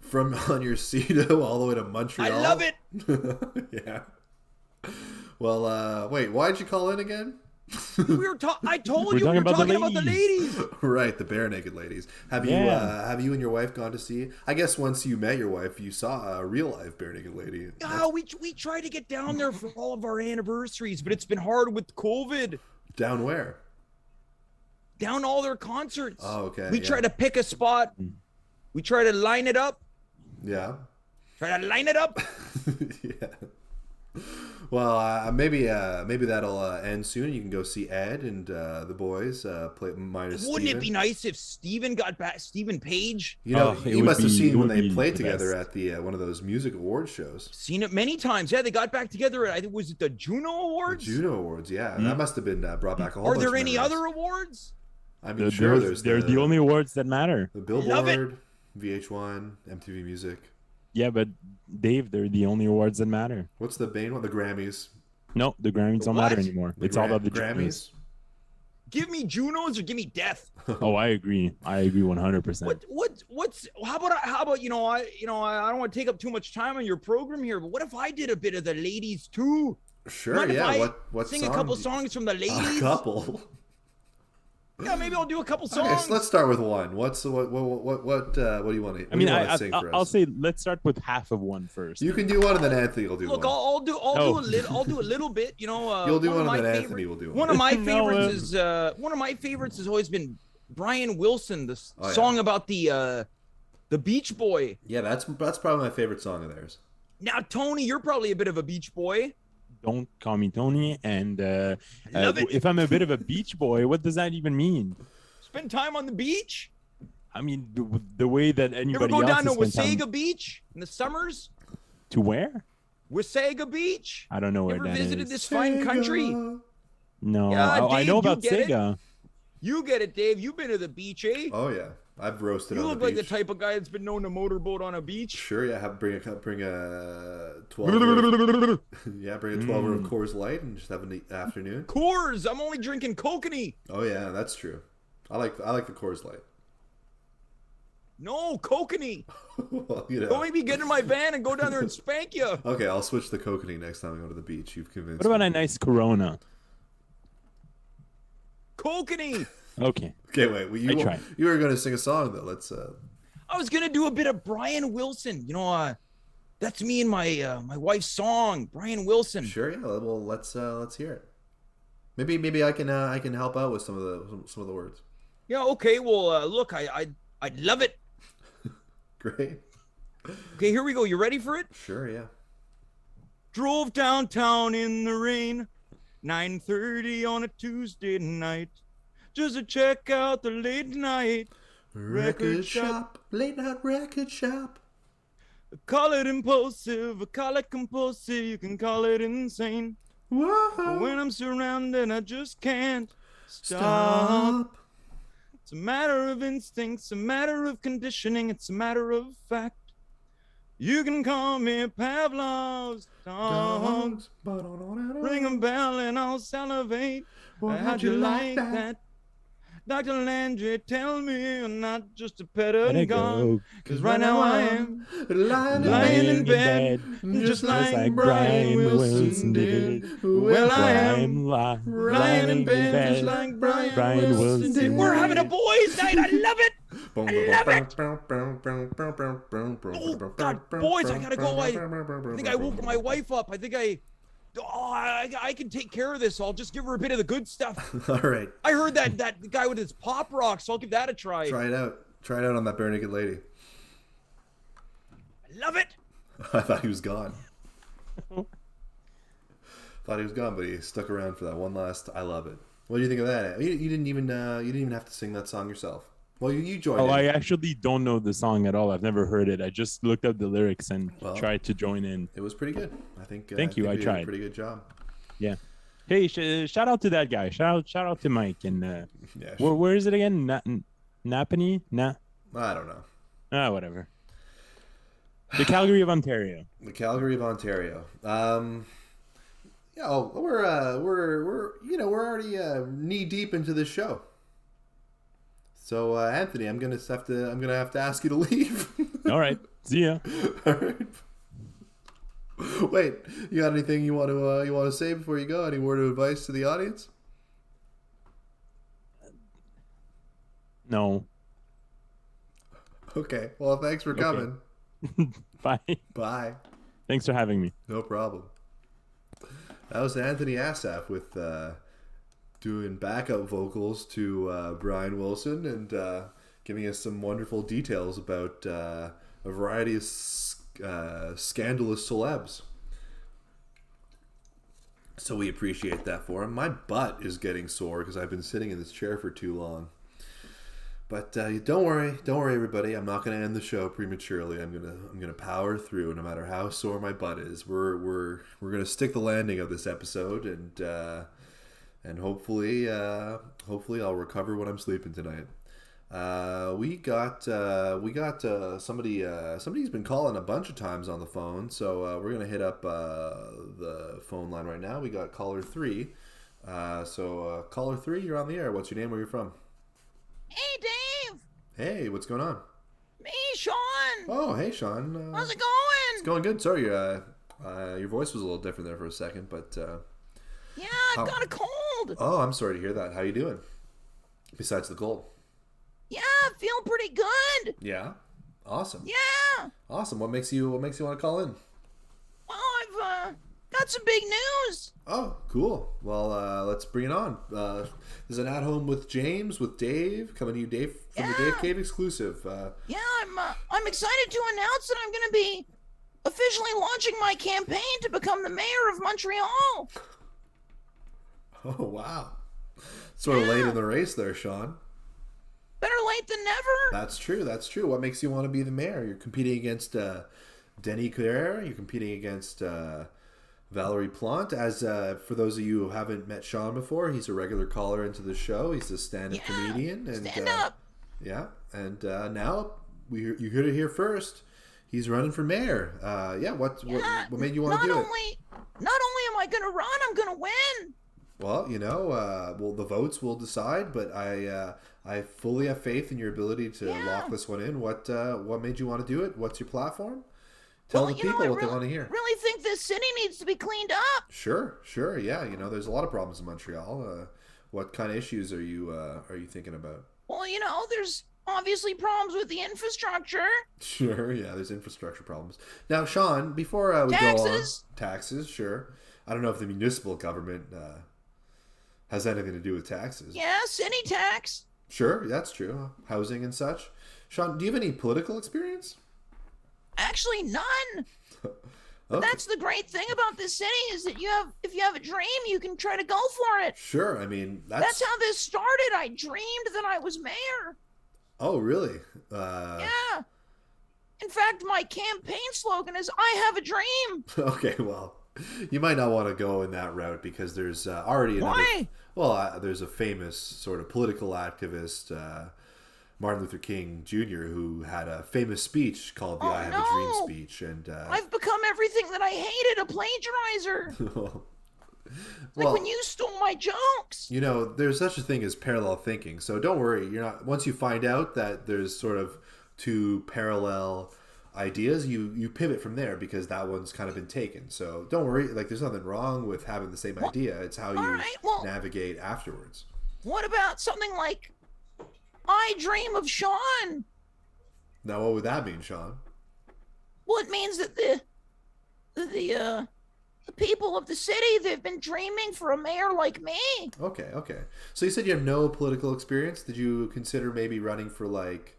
S1: from on your Sea-Doo all the way to Montreal.
S3: I love it.
S1: Yeah. Well, wait, why'd you call in again?
S3: I told
S4: We're
S3: you we were
S4: talking
S3: talking
S4: about
S3: about
S4: the
S3: the ladies.
S1: Right, the bare naked ladies. Have you and your wife gone to see? I guess once you met your wife, you saw a real life bare naked lady.
S3: Oh, we try to get down there for all of our anniversaries, but it's been hard with COVID.
S1: Down where?
S3: Down all their concerts.
S1: Oh, okay.
S3: We try to pick a spot. We try to line it up.
S1: Yeah.
S3: Try to line it up.
S1: Yeah. Well, maybe that'll end soon. You can go see Ed and the boys play minus.
S3: Wouldn't
S1: Steven.
S3: it be nice if Steven got back? Steven Page.
S1: You know,
S4: Oh, it
S1: you
S4: would
S1: must have
S4: be-
S1: seen
S4: it
S1: when
S4: would
S1: they
S4: be
S1: played
S4: the
S1: together
S4: best.
S1: at the one of those music award shows.
S3: Seen it many times. Yeah, they got back together. I think was it the Juno
S1: The
S3: Awards?
S1: Juno Awards, yeah, that must have been brought back a whole
S3: Are
S1: bunch
S3: there
S1: of
S3: any
S1: memories.
S3: other awards?
S1: I mean, sure,
S4: They're the only awards that matter.
S1: the
S3: Love it.
S1: Billboard, VH1, MTV Music.
S4: Yeah, but Dave, they're the only awards that matter.
S1: What's the main one? The Grammys.
S4: No, the Grammys
S3: The
S4: don't matter
S3: what?
S4: anymore.
S1: The
S4: It's all about the
S1: Grammys.
S4: Junos.
S3: Give me Junos or give me death.
S4: Oh, I agree. I agree 100%.
S3: What's how about I don't want to take up too much time on your program here, but what if I did a bit of the ladies too?
S1: Sure,
S3: Mind if
S1: yeah.
S3: I
S1: What
S3: sing
S1: song
S3: a couple
S1: do you-
S3: songs from the
S1: A
S3: ladies?
S1: couple.
S3: Yeah, maybe I'll do a couple songs.
S1: Okay, so let's start with one. What do you want to?
S4: I mean,
S1: sing for us?
S4: I'll say let's start with half of one first.
S1: You can do one, and then Anthony will do
S3: Look,
S1: one.
S3: I'll do
S4: Oh.
S3: a little bit. You know,
S1: You'll do one,
S3: of
S1: and
S3: my
S1: then Anthony will do one.
S3: One of my
S4: No,
S3: favorites has always been Brian Wilson, the
S1: Oh, yeah.
S3: song about the Beach Boy.
S1: Yeah, that's probably my favorite song of theirs.
S3: Now, Tony, you're probably a bit of a Beach Boy.
S4: Don't call me Tony. And
S3: love it.
S4: if I'm a bit of a beach boy, what does that even mean?
S3: Spend time on the beach.
S4: I mean, the way that
S3: You ever
S4: anybody
S3: go
S4: else
S3: down to
S4: has spent
S3: Wasaga
S4: time
S3: Beach in the summers?
S4: to where?
S3: Wasaga Beach.
S4: I don't know
S3: You
S4: where
S3: ever
S4: that
S3: visited
S4: is.
S3: this fine country?
S4: No,
S3: Yeah,
S4: I
S3: Dave,
S4: know
S3: you
S4: about
S3: get it?
S4: Sega.
S3: You get it, Dave. You've been to the beach, eh?
S1: Oh yeah, I've roasted.
S3: You
S1: on
S3: look
S1: the
S3: like the
S1: beach.
S3: type of guy that's been known to motorboat on a beach.
S1: Sure, yeah. Bring a 12. Yeah, bring a 12 of Coors Light and just have an afternoon.
S3: Coors. I'm only drinking kokanee.
S1: Oh yeah, that's true. I like the Coors Light.
S3: No, kokanee.
S1: Well,
S3: Don't make me get in my van and go down there and spank you.
S1: Okay, I'll switch the kokanee next time I go to the beach. You've convinced
S4: What about
S1: me.
S4: a nice Corona?
S3: Kokanee.
S4: Okay.
S1: Okay, wait. Well,
S4: I tried.
S1: you were going to sing a song though. Let's.
S3: I was gonna do a bit of Brian Wilson. That's me and my my wife's song, Brian Wilson.
S1: Sure. Yeah. Well, let's hear it. Maybe I can help out with some of the words.
S3: Yeah. Okay. Well, look, I'd love it.
S1: Great.
S3: Okay, here we go. You ready for it?
S1: Sure. Yeah.
S3: Drove downtown in the rain, 9:30 on a Tuesday night, just to check out the late night
S1: Record shop. Late night record shop.
S3: Call it impulsive, call it compulsive, you can call it insane.
S1: Whoa.
S3: But when I'm surrounded, I just can't stop. It's a matter of instincts, a matter of conditioning, it's a matter of fact. You can call me Pavlov's dog. Ring a bell and I'll salivate. How'd you like that? Dr. Landry, tell me you're not just a pet
S4: Let
S3: and
S4: it
S3: gone.
S4: go.
S3: Cause right now I am
S1: lying
S3: in bed, just like Brian Wilson did. Well, I am lying in bed, just like Brian Wilson did. We're having a boys' night. I love it. Oh, God, boys, I gotta go. I think I woke my wife up. I can take care of this. I'll just give her a bit of the good stuff.
S1: All right.
S3: I heard that guy with his pop rocks, so I'll give that a try.
S1: Try it out. Try it out on that bare naked lady.
S3: I love it.
S1: I thought he was gone. But he stuck around for that one last. I love it. What do you think of that? You didn't even have to sing that song yourself. Well, you joined.
S4: Oh,
S1: in.
S4: I actually don't know the song at all. I've never heard it. I just looked up the lyrics and tried to join in.
S1: It was pretty good. I think.
S4: Thank you. I
S1: you did
S4: tried.
S1: a pretty good job.
S4: Yeah. Hey, shout out to that guy. Shout out to Mike. And
S1: Yeah.
S4: where is it again? Napanee?
S1: I don't know.
S4: Whatever. The Calgary of Ontario.
S1: The Calgary of Ontario. Yeah, we're already knee deep into this show. So Anthony, I'm gonna have to ask you to leave.
S4: All right. See ya.
S1: All right. Wait, you got anything you want to say before you go? Any word of advice to the audience?
S4: No.
S1: Okay. Well, thanks for coming.
S4: Bye.
S1: Bye.
S4: Thanks for having me.
S1: No problem. That was Anthony Assaf with doing backup vocals to Brian Wilson and giving us some wonderful details about a variety of scandalous celebs. So we appreciate that for him. My butt is getting sore because I've been sitting in this chair for too long. But don't worry, everybody. I'm not going to end the show prematurely. I'm gonna power through, no matter how sore my butt is. We're gonna stick the landing of this episode, and hopefully I'll recover when I'm sleeping tonight. We got somebody's been calling a bunch of times on the phone, so we're gonna hit up the phone line right now. We got caller 3. So caller 3, you're on the air. What's your name? Where you from?
S5: Hey, Dave.
S1: Hey, what's going on?
S5: Me, Sean.
S1: Oh, hey, Sean.
S5: How's it going?
S1: It's going good. Sorry, your voice was a little different there for a second, but
S5: Yeah, I've got a cold.
S1: oh, I'm sorry to hear that. How you doing? Besides the cold.
S5: Yeah, I feel pretty good.
S1: Yeah. Awesome.
S5: Yeah.
S1: Awesome. What makes you want to call in?
S5: Well, I've got some big news.
S1: Oh, cool. Well, let's bring it on. This is an At Home with James, with Dave, coming to you, Dave, from the Dave Cave exclusive.
S5: Yeah, I'm excited to announce that I'm going to be officially launching my campaign to become the mayor of Montreal.
S1: Oh, wow. Sort of late in the race there, Sean.
S5: Better late than never.
S1: That's true. What makes you want to be the mayor? You're competing against Denis Coderre. You're competing against Valerie Plante. As for those of you who haven't met Sean before, he's a regular caller into the show. He's a stand-up comedian. And,
S5: stand up.
S1: Yeah, and now you heard it here first. He's running for mayor. What made you want to do it?
S5: Not only am I going to run, I'm going to win.
S1: Well, the votes will decide, but I fully have faith in your ability to lock this one in. What made you want to do it? What's your platform? Tell the people what they want to hear.
S5: I really think this city needs to be cleaned up.
S1: Sure. Yeah, there's a lot of problems in Montreal. What kind of issues are you thinking about?
S5: Well, there's obviously problems with the infrastructure.
S1: Sure, yeah, there's infrastructure problems. Now, Sean, before we go on... Taxes, sure. I don't know if the municipal government has anything to do with taxes.
S5: Yeah, city tax.
S1: Sure, that's true. Housing and such. Sean, do you have any political experience?
S5: Actually, none. But that's the great thing about this city is that if you have a dream, you can try to go for it.
S1: Sure, I mean
S5: that's how this started. I dreamed that I was mayor.
S1: Oh, really?
S5: Yeah. In fact, my campaign slogan is "I have a dream."
S1: Okay, well, you might not want to go in that route because there's already another.
S5: Why?
S1: Well, there's a famous sort of political activist. Martin Luther King Jr., who had a famous speech called the I Have a Dream speech. And
S5: I've become everything that I hated, a plagiarizer. Like when you stole my jokes.
S1: There's such a thing as parallel thinking. So don't worry. You're not. Once you find out that there's sort of two parallel ideas, you pivot from there because that one's kind of been taken. So don't worry. Like there's nothing wrong with having the same idea. It's how you navigate afterwards.
S5: What about something like I dream of Sean?
S1: Now, what would that mean, Sean?
S5: Well, it means that the people of the city, they've been dreaming for a mayor like me.
S1: Okay. So you said you have no political experience. Did you consider maybe running for like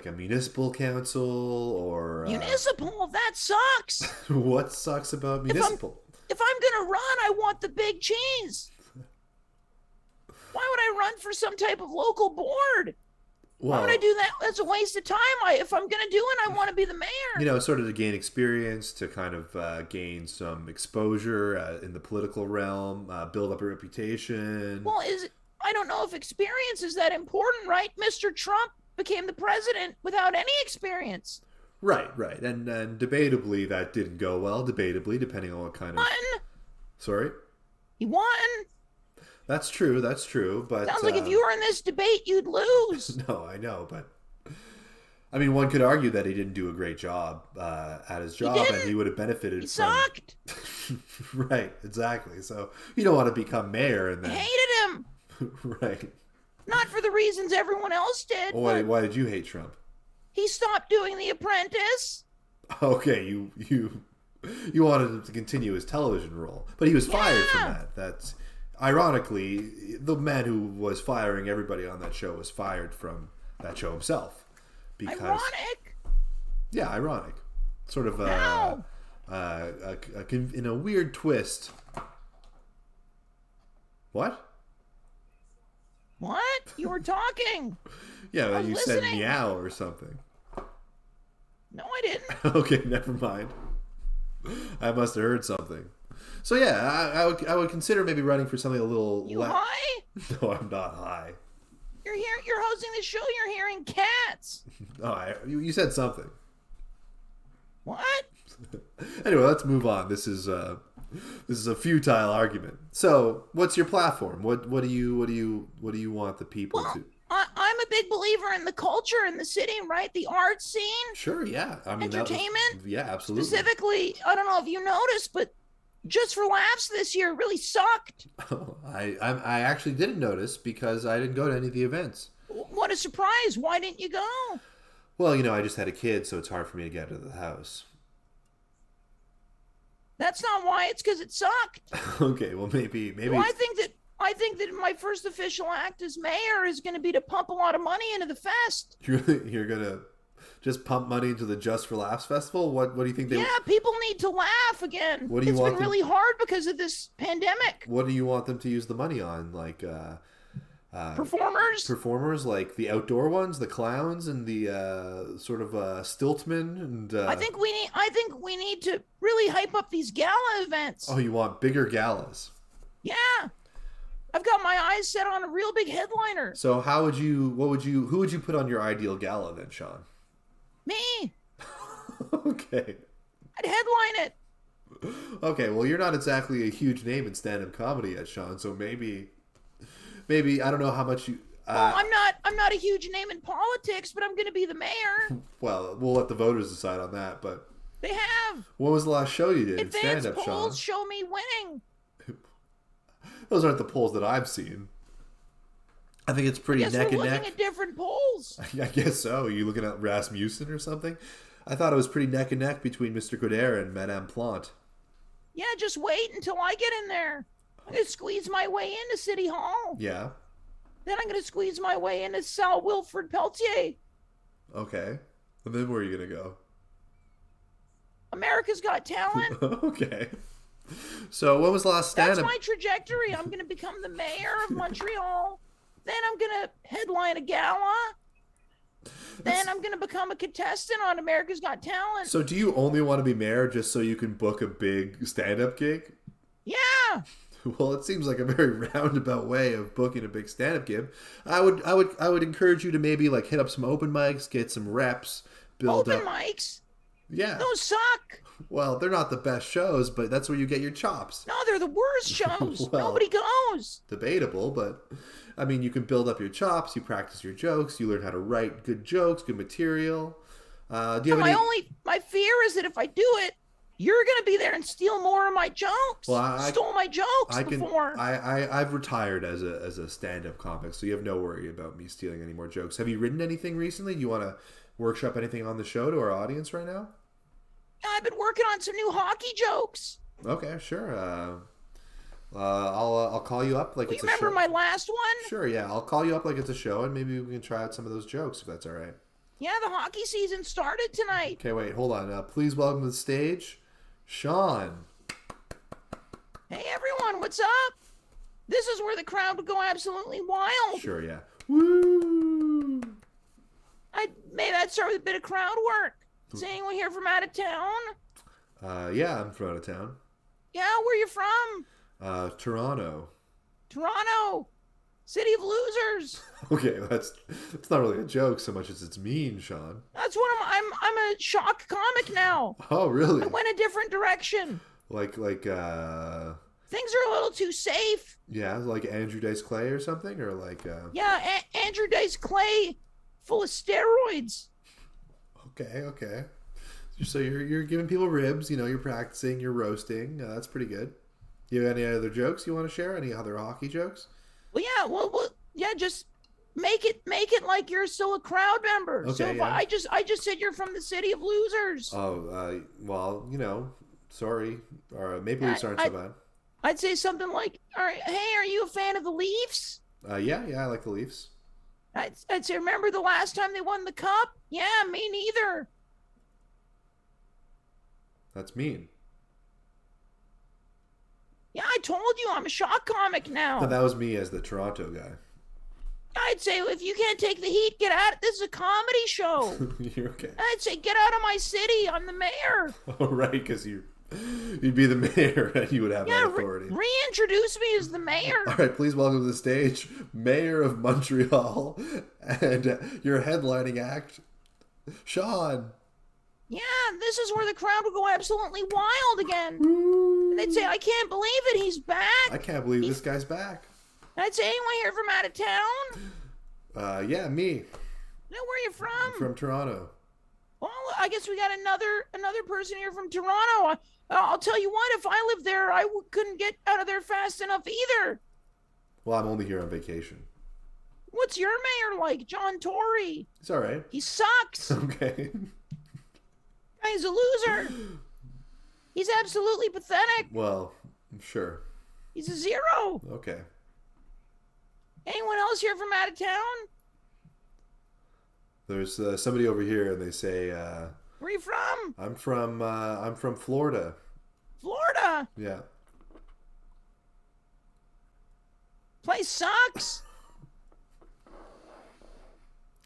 S1: a municipal council or...
S5: Municipal? That sucks.
S1: What sucks about municipal?
S5: If I'm going to run, I want the big cheese. Why would I run for some type of local board? Why would I do that? That's a waste of time. If I'm going to do it, I want to be the mayor.
S1: Sort of to gain experience, to kind of gain some exposure in the political realm, build up a reputation.
S5: Well, I don't know if experience is that important, right? Mr. Trump became the president without any experience.
S1: Right. And debatably, that didn't go well. Debatably, depending on what kind of... Sorry?
S5: He won.
S1: That's true, but...
S5: Sounds like if you were in this debate, you'd lose.
S1: No, I know, but... I mean, one could argue that he didn't do a great job at his job, and he would have benefited
S5: He sucked.
S1: Right, exactly. So, you don't want to become mayor and then...
S5: I hated him.
S1: Right.
S5: Not for the reasons everyone else did.
S1: Why did you hate Trump?
S5: He stopped doing The Apprentice.
S1: Okay, you wanted him to continue his television role, but he was fired from that. That's... Ironically, the man who was firing everybody on that show was fired from that show himself. Because,
S5: ironic.
S1: Yeah, ironic. Sort of in a weird twist. What?
S5: What? You were talking.
S1: Yeah, you said meow or something.
S5: No, I didn't.
S1: Okay, never mind. I must have heard something. So yeah, I would consider maybe running for something a little...
S5: You high?
S1: No, I'm not high.
S5: You're hosting the show, you're hearing cats.
S1: Oh, you said something.
S5: What?
S1: Anyway, let's move on. This is a futile argument. So, what's your platform? What do you want the people to...
S5: I'm a big believer in the culture in the city, right? The art scene.
S1: Sure, yeah. I mean,
S5: entertainment.
S1: Yeah, absolutely.
S5: Specifically, I don't know if you noticed, but Just for Laughs this year really sucked.
S1: Oh, I actually didn't notice because I didn't go to any of the events.
S5: What a surprise. Why didn't you go?
S1: Well, I just had a kid, so it's hard for me to get out of the house.
S5: That's not why. It's because it sucked.
S1: Okay, well, maybe.
S5: Well, I think that my first official act as mayor is going to be to pump a lot of money into the fest.
S1: You're going to just pump money into the Just for Laughs festival? What do you think they...
S5: Yeah, people need to laugh again.
S1: What do you
S5: want? It's been really hard because of this pandemic.
S1: What do you want them to use the money on? Like Performers like the outdoor ones, the clowns, and the sort of stiltmen, and
S5: I think we need to really hype up these gala events.
S1: oh, you want bigger galas?
S5: Yeah, I've got my eyes set on a real big headliner.
S1: So who would you put on your ideal gala then, Sean?
S5: Me.
S1: Okay.
S5: I'd headline it.
S1: Okay, well, you're not exactly a huge name in stand-up comedy yet, Sean. So maybe I don't know how much you.
S5: Well, I'm not a huge name in politics, but I'm going to be the mayor.
S1: Well, we'll let the voters decide on that. But
S5: They have.
S1: when was the last show you did in
S5: Advanced
S1: stand-up, Sean?
S5: polls show me winning.
S1: Those aren't the polls that I've seen. I think it's pretty
S5: Guess
S1: neck
S5: we're
S1: and
S5: looking
S1: neck.
S5: at different polls.
S1: I guess so. Are you looking at Rasmussen or something? I thought it was pretty neck and neck between Mr. Godert and Madame Plante.
S5: Yeah, just wait until I get in there. I'm going to squeeze my way into City Hall.
S1: Yeah.
S5: Then I'm going to squeeze my way into Sal Wilfrid Peltier.
S1: Okay. And then where are you going to go?
S5: America's Got Talent.
S1: Okay. So when was the last
S5: That's
S1: stand-up?
S5: my trajectory. I'm going to become the mayor of Montreal. Then I'm going to headline a gala. Then I'm going to become a contestant on America's Got Talent.
S1: So do you only want to be mayor just so you can book a big stand-up gig?
S5: Yeah.
S1: Well, it seems like a very roundabout way of booking a big stand-up gig. I would encourage you to maybe like hit up some open mics, get some reps, build
S5: Open
S1: up.
S5: mics?
S1: Yeah.
S5: Those suck.
S1: Well, they're not the best shows, but that's where you get your chops.
S5: No, they're the worst shows.
S1: Well,
S5: Nobody goes.
S1: Debatable, but I mean, you can build up your chops, you practice your jokes, you learn how to write good jokes, good material. Do you have any?
S5: My fear is that if I do it, you're gonna be there and steal more of my jokes.
S1: Well, I
S5: stole my jokes before.
S1: I've retired as a stand-up comic, so you have no worry about me stealing any more jokes. Have you written anything recently? Do you want to workshop anything on the show to our audience right now?
S5: I've been working on some new hockey jokes.
S1: Okay, sure. I'll call you up like
S5: You
S1: it's a show.
S5: remember my last one?
S1: Sure, yeah. I'll call you up like it's a show, and maybe we can try out some of those jokes if that's all right.
S5: Yeah, the hockey season started tonight.
S1: Okay, wait, hold on. Please welcome to the stage, Sean.
S5: Hey everyone, what's up? This is where the crowd would go absolutely wild.
S1: Sure, yeah. Woo!
S5: Maybe I'd start with a bit of crowd work. Is anyone here from out of town?
S1: Yeah, I'm from out of town.
S5: Yeah, where you from?
S1: Toronto.
S5: Toronto, city of losers.
S1: Okay, that's not really a joke so much as it's mean, Sean.
S5: That's what I'm a shock comic now.
S1: Oh, really?
S5: I went a different direction.
S1: Like
S5: Things are a little too safe.
S1: yeah, like Andrew Dice Clay or something, or like
S5: Yeah, Andrew Dice Clay, full of steroids.
S1: Okay. So you're giving people ribs, you're practicing, you're roasting. That's pretty good. You have any other jokes you want to share? Any other hockey jokes?
S5: Well, yeah, just make it like you're still a crowd member.
S1: Okay,
S5: So if
S1: yeah.
S5: I just said you're from the city of losers.
S1: Oh, well, sorry. Maple Leafs aren't so bad.
S5: I'd say something like, "All right, hey, are you a fan of the Leafs?"
S1: Yeah, I like the Leafs.
S5: I'd say, "Remember the last time they won the cup?" "Yeah, me neither."
S1: That's mean.
S5: "Yeah, I told you I'm a shock comic now."
S1: No, that was me as the Toronto guy.
S5: I'd say, if you can't take the heat, get out. This is a comedy show.
S1: You're okay.
S5: I'd say, get out of my city. I'm the mayor.
S1: Oh, right, because you'd be the mayor and you would have that authority.
S5: Reintroduce me as the mayor.
S1: All right, please welcome to the stage, Mayor of Montreal, and your headlining act, Sean.
S5: Yeah, this is where the crowd would go absolutely wild again. And they'd say, I can't believe it. He's back.
S1: I can't believe this guy's back.
S5: And I'd say, anyone here from out of town?
S1: Yeah, me.
S5: No, where are you from?
S1: From Toronto.
S5: Well, I guess we got another person here from Toronto. I'll tell you what, if I lived there, I couldn't get out of there fast enough either.
S1: Well, I'm only here on vacation.
S5: What's your mayor like? John Tory.
S1: It's all right.
S5: He sucks.
S1: Okay.
S5: He's a loser. He's absolutely pathetic.
S1: Well, sure.
S5: He's a zero.
S1: Okay.
S5: Anyone else here from out of town?
S1: There's somebody over here, and they say,
S5: Where are you from?
S1: I'm from Florida.
S5: Florida.
S1: Yeah.
S5: Place sucks.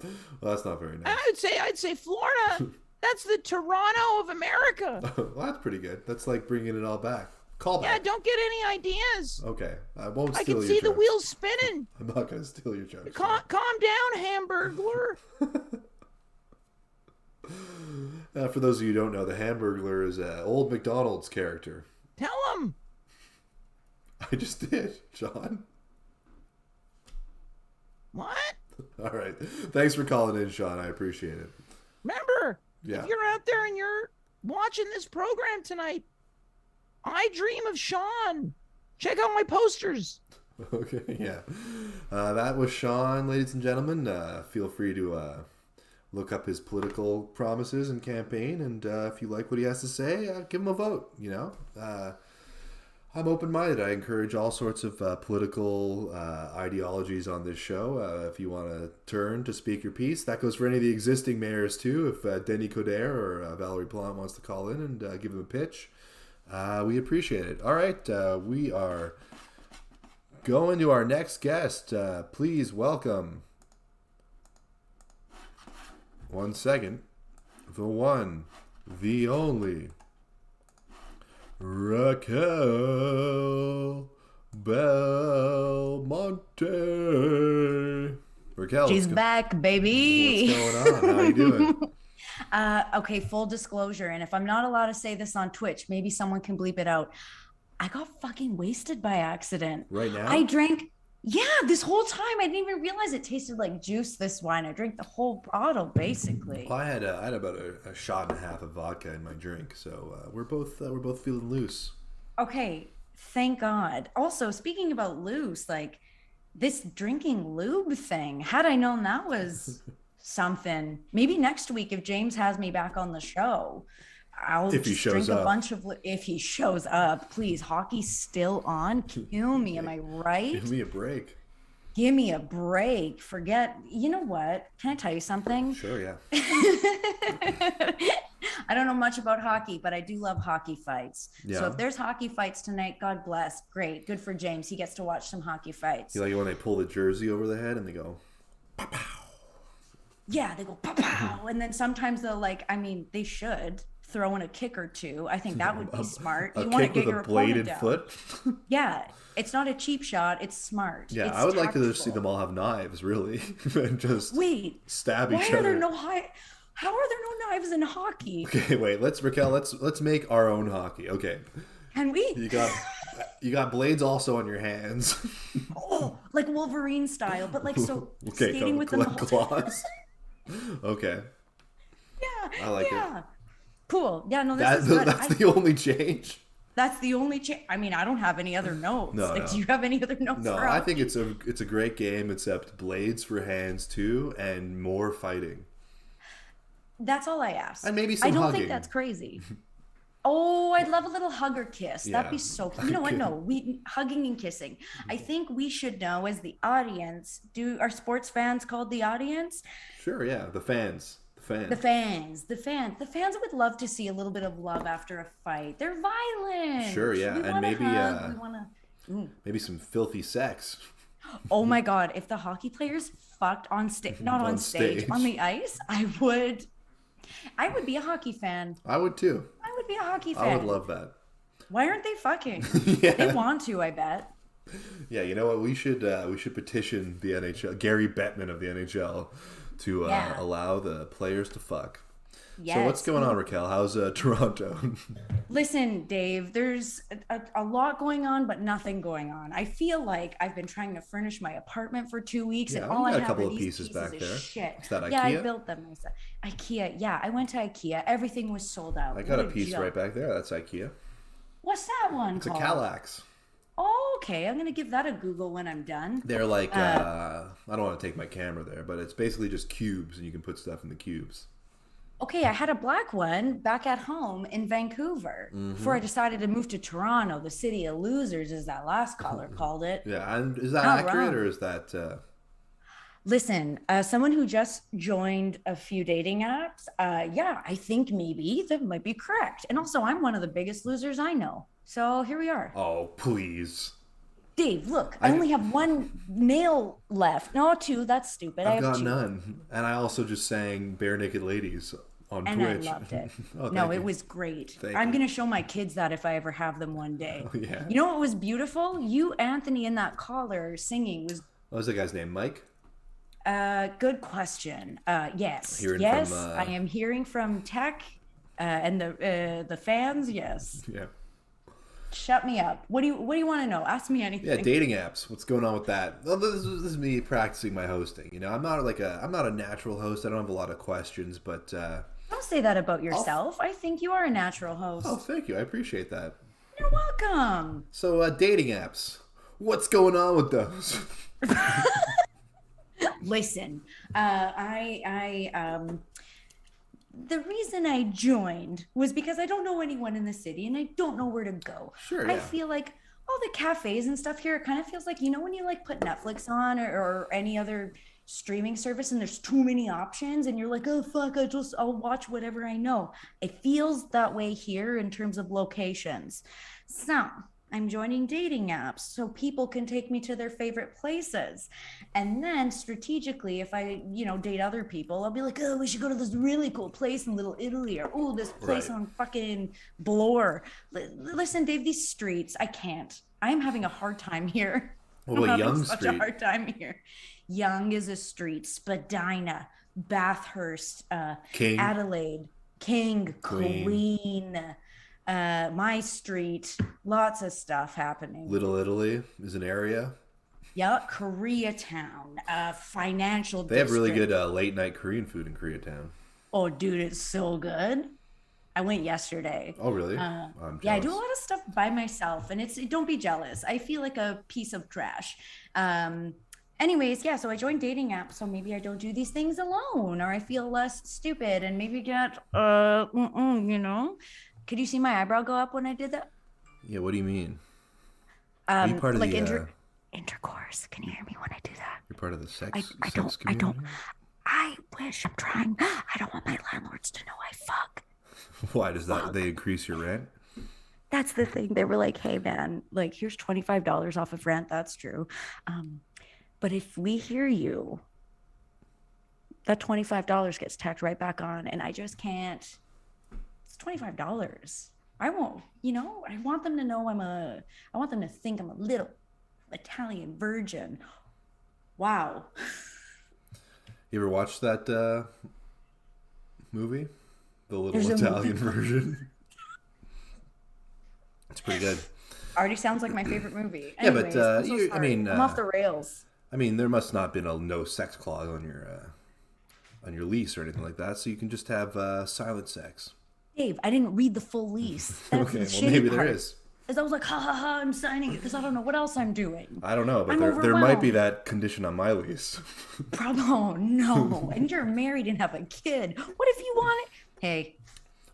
S1: Well, that's not very nice.
S5: I'd say Florida. That's the Toronto of America.
S1: Well, that's pretty good. That's like bringing it all back. Call back.
S5: Yeah, don't get any ideas.
S1: Okay, I won't steal
S5: I can
S1: your
S5: see the
S1: jokes.
S5: wheels spinning.
S1: I'm not going to steal your jokes.
S5: Calm down, Hamburglar.
S1: For those of you who don't know, the Hamburglar is an old McDonald's character.
S5: Tell him.
S1: I just did, Sean.
S5: What?
S1: All right. Thanks for calling in, Sean. I appreciate it.
S5: Remember,
S1: Yeah.
S5: if you're out there and you're watching this program tonight, I dream of Sean. Check out my posters.
S1: Okay, yeah. That was Sean, ladies and gentlemen. Feel free to look up his political promises and campaign, and if you like what he has to say, give him a vote, you know? I'm open-minded. I encourage all sorts of political ideologies on this show. If you want to turn to speak your piece, that goes for any of the existing mayors, too. If Denis Coderre or Valerie Plante wants to call in and give him a pitch, we appreciate it. All right, we are going to our next guest. Please welcome, one second, the one, the only, Racquel Belmonte. Racquel,
S6: She's back, baby.
S1: What's going on? How you doing?
S6: Okay, full disclosure, and if I'm not allowed to say this on Twitch, maybe someone can bleep it out. I got fucking wasted by accident.
S1: Right now?
S6: I drank, this whole time. I didn't even realize it tasted like juice, this wine. I drank the whole bottle, basically.
S1: Well, I had about a shot and a half of vodka in my drink, so we're both feeling loose.
S6: Okay, thank God. Also, speaking about loose, like this drinking lube thing, had I known that was something, maybe next week if James has me back on the show, I'll just drink a bunch of, if he shows up, please. Hockey's still on. Kill me, am I right?
S1: Give me a break.
S6: Give me a break. Forget, you know what? Can I tell you something?
S1: Sure, yeah.
S6: I don't know much about hockey, but I do love hockey fights.
S1: Yeah.
S6: So if there's hockey fights tonight, God bless. Great. Good for James. He gets to watch some hockey fights.
S1: You like when they pull the jersey over the head and they go, pow, pow.
S6: Yeah, they go pow pow. And then sometimes they'll they should throw in a kick or two. I think that would be smart.
S1: You
S6: want to
S1: kick
S6: get
S1: with
S6: your
S1: a bladed
S6: opponent down.
S1: foot?
S6: Yeah, it's not a cheap shot. It's smart.
S1: Yeah,
S6: it's
S1: I would like to
S6: tactful.
S1: see them all have knives, really, and just stab each
S6: Why
S1: other.
S6: are there no How are there no knives in hockey?
S1: Okay, wait. Raquel, let's make our own hockey. Okay.
S6: Can we?
S1: You got blades also on your hands.
S6: Oh, like Wolverine style, but like so
S1: Okay,
S6: skating with them the whole time.
S1: claws. Okay.
S6: Yeah,
S1: I like it.
S6: Cool. Yeah, no, this is good.
S1: That's the only change.
S6: That's the only change. I mean, I don't have any other notes.
S1: No.
S6: Do you have any other notes?
S1: No,
S6: for
S1: I
S6: hockey?
S1: think it's a great game, except blades for hands too, and more fighting.
S6: That's all I ask.
S1: And maybe some
S6: I don't
S1: hugging.
S6: think that's crazy. Oh, I'd love a little hug or kiss.
S1: Yeah.
S6: That'd be so cute. You know what? No, we hugging and kissing. I think we should know as the audience. Are sports fans called the audience?
S1: Sure, yeah. The fans.
S6: The fans would love to see a little bit of love after a fight. They're violent.
S1: Sure, yeah.
S6: We
S1: And
S6: wanna
S1: maybe
S6: hug,
S1: maybe some filthy sex.
S6: Oh my God, if the hockey players fucked on stage, not on stage, on the ice, I would be a hockey fan.
S1: I would too.
S6: I would be a hockey fan.
S1: I would love that.
S6: Why aren't they fucking?
S1: Yeah.
S6: They want to, I bet.
S1: Yeah, you know what? We should petition the NHL, Gary Bettman of the NHL, to allow the players to fuck.
S6: Yes.
S1: So what's going on, Racquel? How's Toronto?
S6: Listen, Dave, there's a lot going on, but nothing going on. I feel like I've been trying to furnish my apartment for 2 weeks, and all I have
S1: a couple
S6: are
S1: of
S6: these
S1: pieces back
S6: of
S1: there.
S6: shit.
S1: Is that IKEA?
S6: Yeah, I built them myself. IKEA, yeah. I went to IKEA. Everything was sold out.
S1: I got
S6: What
S1: a piece
S6: joke.
S1: right back there. That's IKEA.
S6: What's that one
S1: It's
S6: called?
S1: a Kallax.
S6: Oh, okay. I'm gonna give that a Google when I'm done.
S1: They're like I don't want to take my camera there, but it's basically just cubes, and you can put stuff in the cubes.
S6: Okay, I had a black one back at home in Vancouver before I decided to move to Toronto, the city of losers, as that last caller called it.
S1: Yeah, and is that
S6: Not
S1: accurate,
S6: wrong.
S1: or is that?
S6: Listen, someone who just joined a few dating apps, yeah, I think maybe that might be correct. And also, I'm one of the biggest losers I know. So here we are.
S1: Oh, please.
S6: Dave, look, I only have one nail left. No, two. That's stupid. I
S1: I've
S6: have
S1: got
S6: two.
S1: none. And I also just sang Bare Naked Ladies on
S6: And
S1: Twitch.
S6: I loved it.
S1: Oh,
S6: No,
S1: thank
S6: it
S1: you.
S6: was great.
S1: Thank
S6: I'm
S1: you.
S6: going to show my kids that if I ever have them one day.
S1: Oh, yeah.
S6: You know what was beautiful? You, Anthony, in that collar singing was
S1: What was that guy's name? Mike?
S6: good question. Yes.
S1: Hearing
S6: yes,
S1: from,
S6: I am hearing from tech and the fans. Yes.
S1: Yeah.
S6: Shut me up. What do you want to know? Ask me anything.
S1: Yeah, dating apps. What's going on with that? Well, this is me practicing my hosting. You know, I'm not a natural host. I don't have a lot of questions, but
S6: Don't say that about yourself. I think you are a natural host.
S1: oh, thank you. I appreciate that.
S6: You're welcome.
S1: So, dating apps. What's going on with those?
S6: Listen, the reason I joined was because I don't know anyone in the city and I don't know where to go.
S1: Sure,
S6: I
S1: yeah.
S6: feel like all the cafes and stuff here, it kind of feels like, you know, when you like put Netflix on or any other streaming service and there's too many options and you're like, oh fuck, I'll watch whatever I know. It feels that way here in terms of locations. So I'm joining dating apps so people can take me to their favorite places. And then strategically, if I, date other people, I'll be like, oh, we should go to this really cool place in Little Italy, or oh, this place
S1: Right.
S6: on fucking Bloor. Listen, Dave, these streets, I can't. I am having a hard time here.
S1: What
S6: I'm
S1: about
S6: having
S1: Yonge
S6: such
S1: Street?
S6: a hard time here. Yonge is a street. Spadina, Bathurst,
S1: King.
S6: Adelaide, King,
S1: Queen.
S6: Queen, my street, lots of stuff happening.
S1: Little Italy is an area.
S6: Yeah, Koreatown, financial
S1: They have really
S6: district.
S1: good late night Korean food in Koreatown.
S6: Oh, dude, it's so good. I went yesterday.
S1: Oh, really? I'm
S6: Yeah, I
S1: jealous.
S6: do a lot of stuff by myself, and don't be jealous. I feel like a piece of trash. Anyways, yeah, so I joined dating apps, so maybe I don't do these things alone, or I feel less stupid, and maybe get Could you see my eyebrow go up when I did that?
S1: Yeah, what do you mean? Are you part of
S6: like
S1: the
S6: intercourse. Can you hear me when I do that?
S1: you're part of the sex
S6: I
S1: sex
S6: don't.
S1: community?
S6: I wish. I'm trying. I don't want my landlords to know I fuck.
S1: Why does that they increase your rent?
S6: That's the thing. They were like, hey man, like here's $25 off of rent. That's true. But if we hear you, that $25 gets tacked right back on, and I just can't. It's $25. I won't, I want them to know I want them to think I'm a little Italian virgin. Wow.
S1: You ever watched that movie? The Little
S6: There's a
S1: Italian
S6: movie.
S1: Version? It's pretty good.
S6: Already sounds like my favorite movie.
S1: Yeah, but,
S6: Anyways, I'm so
S1: I
S6: sorry.
S1: mean,
S6: I'm off the rails.
S1: I mean, there must not have been a no sex clause on your lease or anything like that, so you can just have silent sex.
S6: Dave, I didn't read the full lease. That's
S1: Okay,
S6: the
S1: well
S6: shitty
S1: maybe
S6: part.
S1: there is.
S6: Is I was like, ha ha ha, I'm signing it because I don't know what else I'm doing.
S1: I don't know, but
S6: I'm
S1: there might be
S6: overwhelmed.
S1: that condition on my lease.
S6: Oh no, and you're married and have a kid. What if you want it? Hey,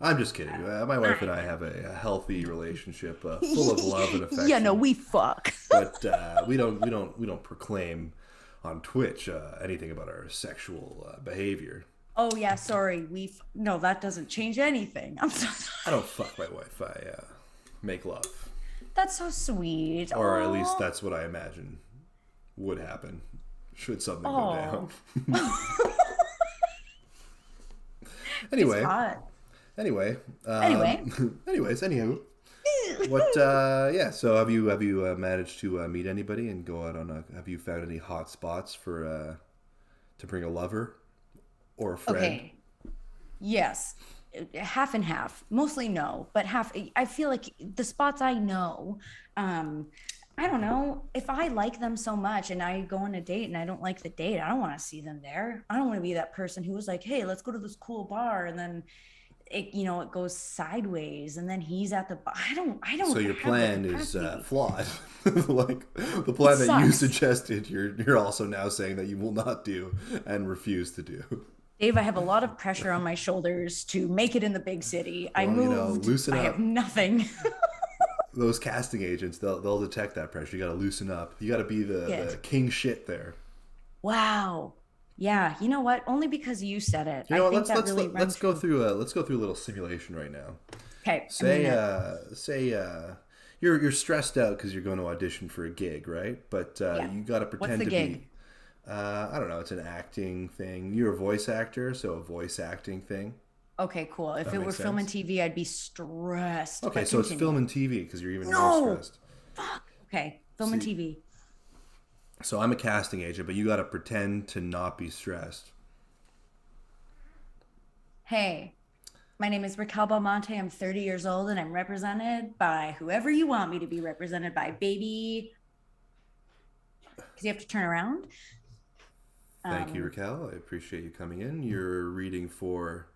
S1: I'm just kidding. My wife and I have a healthy relationship, full of love and affection.
S6: yeah, no, we fuck.
S1: But we don't proclaim on Twitch anything about our sexual behavior.
S6: Oh yeah, sorry. No, that doesn't change anything. I'm so sorry.
S1: I don't fuck my wife. I make love,
S6: That's so sweet.
S1: or at
S6: Aw.
S1: least that's what I imagine would happen should something
S6: Aw.
S1: go down. Anyway,
S6: It's hot.
S1: anyway,
S6: Anyway.
S1: anywho, what? Yeah. So have you managed to meet anybody and go out on have you found any hot spots for to bring a lover or a friend?
S6: Okay. Yes. Half and half. Mostly no, but half. I feel like the spots I know, I don't know. If I like them so much and I go on a date and I don't like the date, I don't want to see them there. I don't want to be that person who was like, hey, let's go to this cool bar. And then it goes sideways and then he's at the bar. I don't.
S1: So your
S6: have the
S1: plan is
S6: capacity.
S1: flawed. Like the plan
S6: It
S1: that you
S6: sucks.
S1: suggested, you're also now saying that you will not do and refuse to do.
S6: Dave, I have a lot of pressure on my shoulders to make it in the big city. I
S1: Well,
S6: moved.
S1: loosen
S6: I
S1: up.
S6: have nothing.
S1: Those casting agents, they'll detect that pressure. You got to loosen up. You got to be the
S6: Yes.
S1: king shit there.
S6: Wow. Yeah. You know what? Only because you said it.
S1: You know
S6: I
S1: what?
S6: think
S1: Let's
S6: that really
S1: let's go through a little simulation right now.
S6: Okay.
S1: Say you're stressed out because you're going to audition for a gig, right? But you got to pretend
S6: the
S1: to
S6: gig?
S1: be. I don't know. It's an acting thing. You're a voice actor, so a voice acting thing.
S6: Okay, cool. If
S1: That
S6: it were
S1: makes
S6: film and
S1: sense.
S6: TV, I'd be stressed.
S1: Okay,
S6: But
S1: so it's
S6: continue.
S1: film and TV because you're even more
S6: No!
S1: stressed.
S6: Fuck. Okay, film and
S1: See-
S6: TV.
S1: So I'm a casting agent, but you got to pretend to not be stressed.
S6: Hey, my name is Racquel Belmonte. I'm 30 years old and I'm represented by whoever you want me to be represented by, baby. Because you have to turn around.
S1: Thank you, Racquel. I appreciate you coming in. You're reading for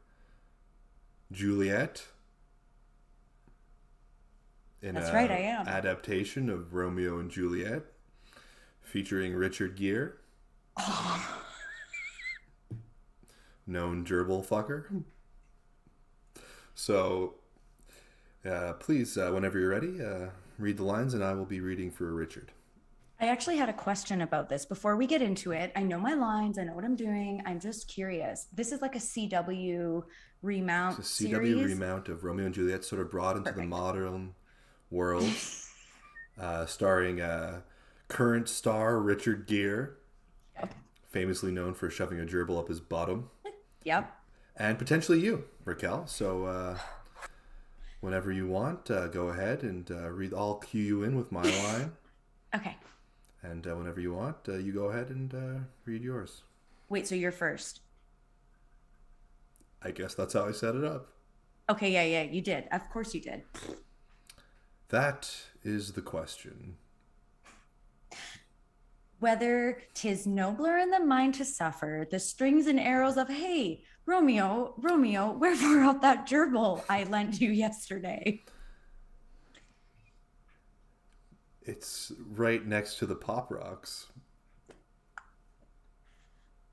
S1: Juliet in
S6: That's right, I am.
S1: adaptation of Romeo and Juliet featuring Richard Gere, known gerbil fucker. So please, whenever you're ready, read the lines and I will be reading for Richard.
S6: I actually had a question about this before we get into it. I know my lines, I know what I'm doing. I'm just curious. This is like a CW remount
S1: It's a CW
S6: series.
S1: remount of Romeo and Juliet, sort of brought into the
S6: Perfect.
S1: modern world, starring current star Richard Gere,
S6: Yep.
S1: famously known for shoving a gerbil up his bottom,
S6: Yep.
S1: and potentially you, Racquel. So whenever you want, go ahead and read. I'll cue you in with my line,
S6: Okay.
S1: and whenever you want, you go ahead and read yours.
S6: Wait, so you're first.
S1: I guess that's how I set it up.
S6: Okay, yeah, you did. Of course you did.
S1: That is the question.
S6: Whether 'tis nobler in the mind to suffer the strings and arrows of, hey, Romeo, wherefore art that gerbil I lent you yesterday?
S1: It's right next to the Pop Rocks.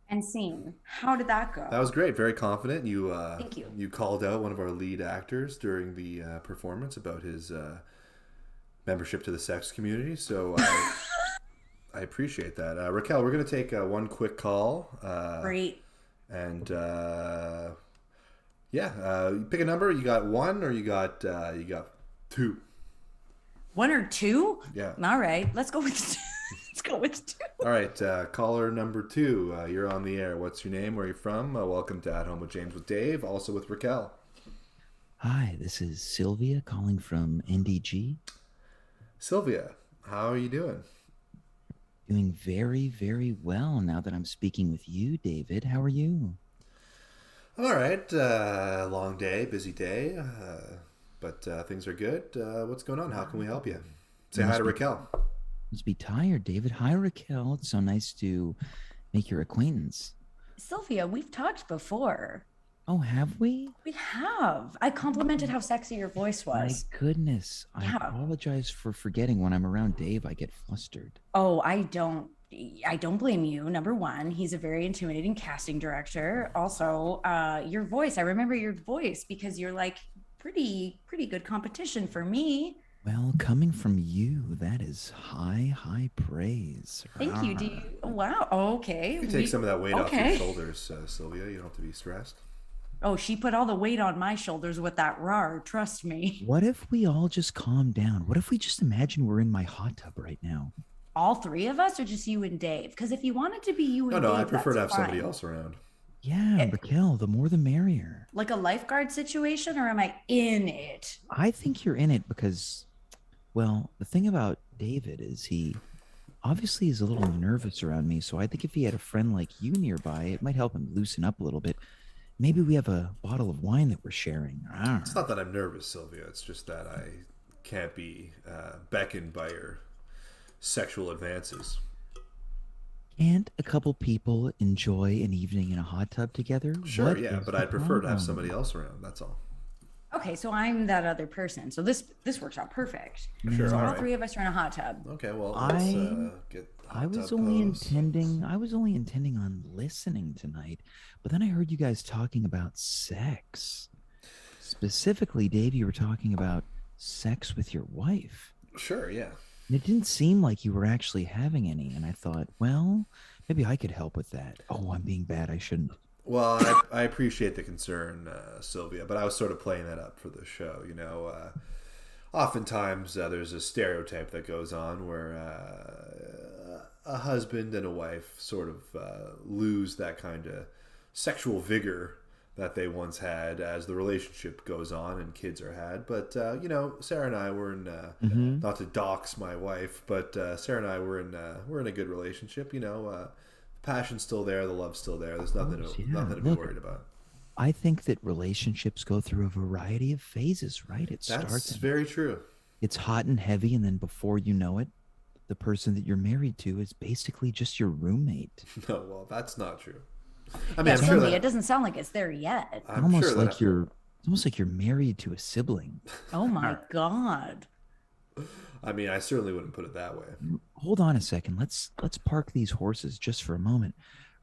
S6: And scene. How did that go?
S1: That was great. Very confident. You
S6: Thank you.
S1: You called out one of our lead actors during the performance about his membership to the sex community. So I appreciate that. Racquel, we're going to take one quick call.
S6: Great.
S1: And you pick a number. You got one or you got two.
S6: One or two?
S1: Yeah.
S6: All right. Let's go with two. Let's go with two.
S1: All right. Caller number two. You're on the air. What's your name? Where are you from? Welcome to At Home with James with Dave. Also with Racquel.
S2: Hi, this is Sylvia calling from NDG.
S1: Sylvia, how are you doing?
S2: Doing very, very well now that I'm speaking with you, David. How are you?
S1: I'm all right. Long day, busy day, but things are good. What's going on? How can we help you? Say hi to Racquel.
S2: Must be tired, David. Hi, Racquel. It's so nice to make your acquaintance.
S6: Sylvia, we've talked before.
S2: Oh, have we?
S6: We have. I complimented how sexy your voice
S2: My
S6: was.
S2: goodness. I
S6: Yeah.
S2: apologize for forgetting. When I'm around Dave, I get flustered.
S6: Oh, I don't blame you. Number one, he's a very intimidating casting director. Also, your voice. I remember your voice because you're like pretty good competition for me.
S2: Well, coming from you, that is high praise.
S6: Thank you. Do you? Wow. Okay.
S1: You can take some of that weight off your
S6: okay.
S1: shoulders, Sylvia. You don't have to be stressed.
S6: Oh, she put all the weight on my shoulders with that rar. Trust me.
S2: What if we all just calm down? What if we just imagine we're in my hot tub right now?
S6: All three of us, or just you and Dave? Because if you want it to be you and
S1: No,
S6: Dave,
S1: I prefer to have
S6: that's
S1: somebody
S6: fine.
S1: else around.
S2: Yeah, Racquel, the more the merrier.
S6: Like a lifeguard situation, or am I in it?
S2: I think you're in it because, well, the thing about David is he obviously is a little nervous around me. So I think if he had a friend like you nearby, it might help him loosen up a little bit. Maybe we have a bottle of wine that we're sharing.
S1: It's not that I'm nervous, Sylvia. It's just that I can't be beckoned by your sexual advances.
S2: Can't a couple people enjoy an evening in a hot tub together?
S1: Sure,
S2: What
S1: yeah,
S2: is
S1: but
S2: the
S1: I'd prefer to have
S2: problem?
S1: somebody else around. That's all.
S6: Okay, so I'm that other person. So this works out perfect.
S1: Sure,
S6: So
S1: all
S6: all
S1: right.
S6: three of us are in a hot tub.
S1: Okay, well, let's get
S2: I
S1: hot
S2: was
S1: tub
S2: only
S1: pose.
S2: intending on listening tonight, but then I heard you guys talking about sex. Specifically, Dave, you were talking about sex with your wife.
S1: Sure, yeah.
S2: And it didn't seem like you were actually having any, and I thought, well, maybe I could help with that. Oh, I'm being bad. I shouldn't.
S1: Well, I appreciate the concern, Sylvia, but I was sort of playing that up for the show. You know, oftentimes there's a stereotype that goes on where a husband and a wife sort of lose that kind of sexual vigor that they once had as the relationship goes on and kids are had. But Sarah and I were in not to dox my wife, but Sarah and I were in a good relationship. The passion's still there, the love's still there. There's nothing to be worried about.
S2: I think that relationships go through a variety of phases, right?
S1: That's very true.
S2: It's hot and heavy, and then before you know it, the person that you're married to is basically just your roommate.
S1: No, well, that's not true.
S6: I mean, I'm sure it doesn't sound like it's there yet.
S2: It's almost like you're married to a sibling.
S6: Oh my God.
S1: I mean, I certainly wouldn't put it that way.
S2: Hold on a second. Let's park these horses just for a moment.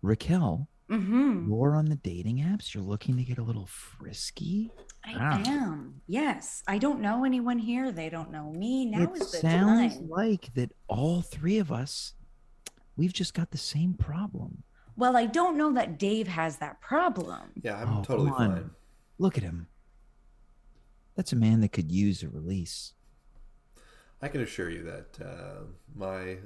S2: Racquel, you're on the dating apps. You're looking to get a little frisky.
S6: I am. Yes. I don't know anyone here. They don't know me. Now is the
S2: sounds
S6: time.
S2: like that all three of us, we've just got the same problem.
S6: Well, I don't know that Dave has that problem.
S1: Yeah, I'm totally fine.
S2: Look at him. That's a man that could use a release.
S1: I can assure you that my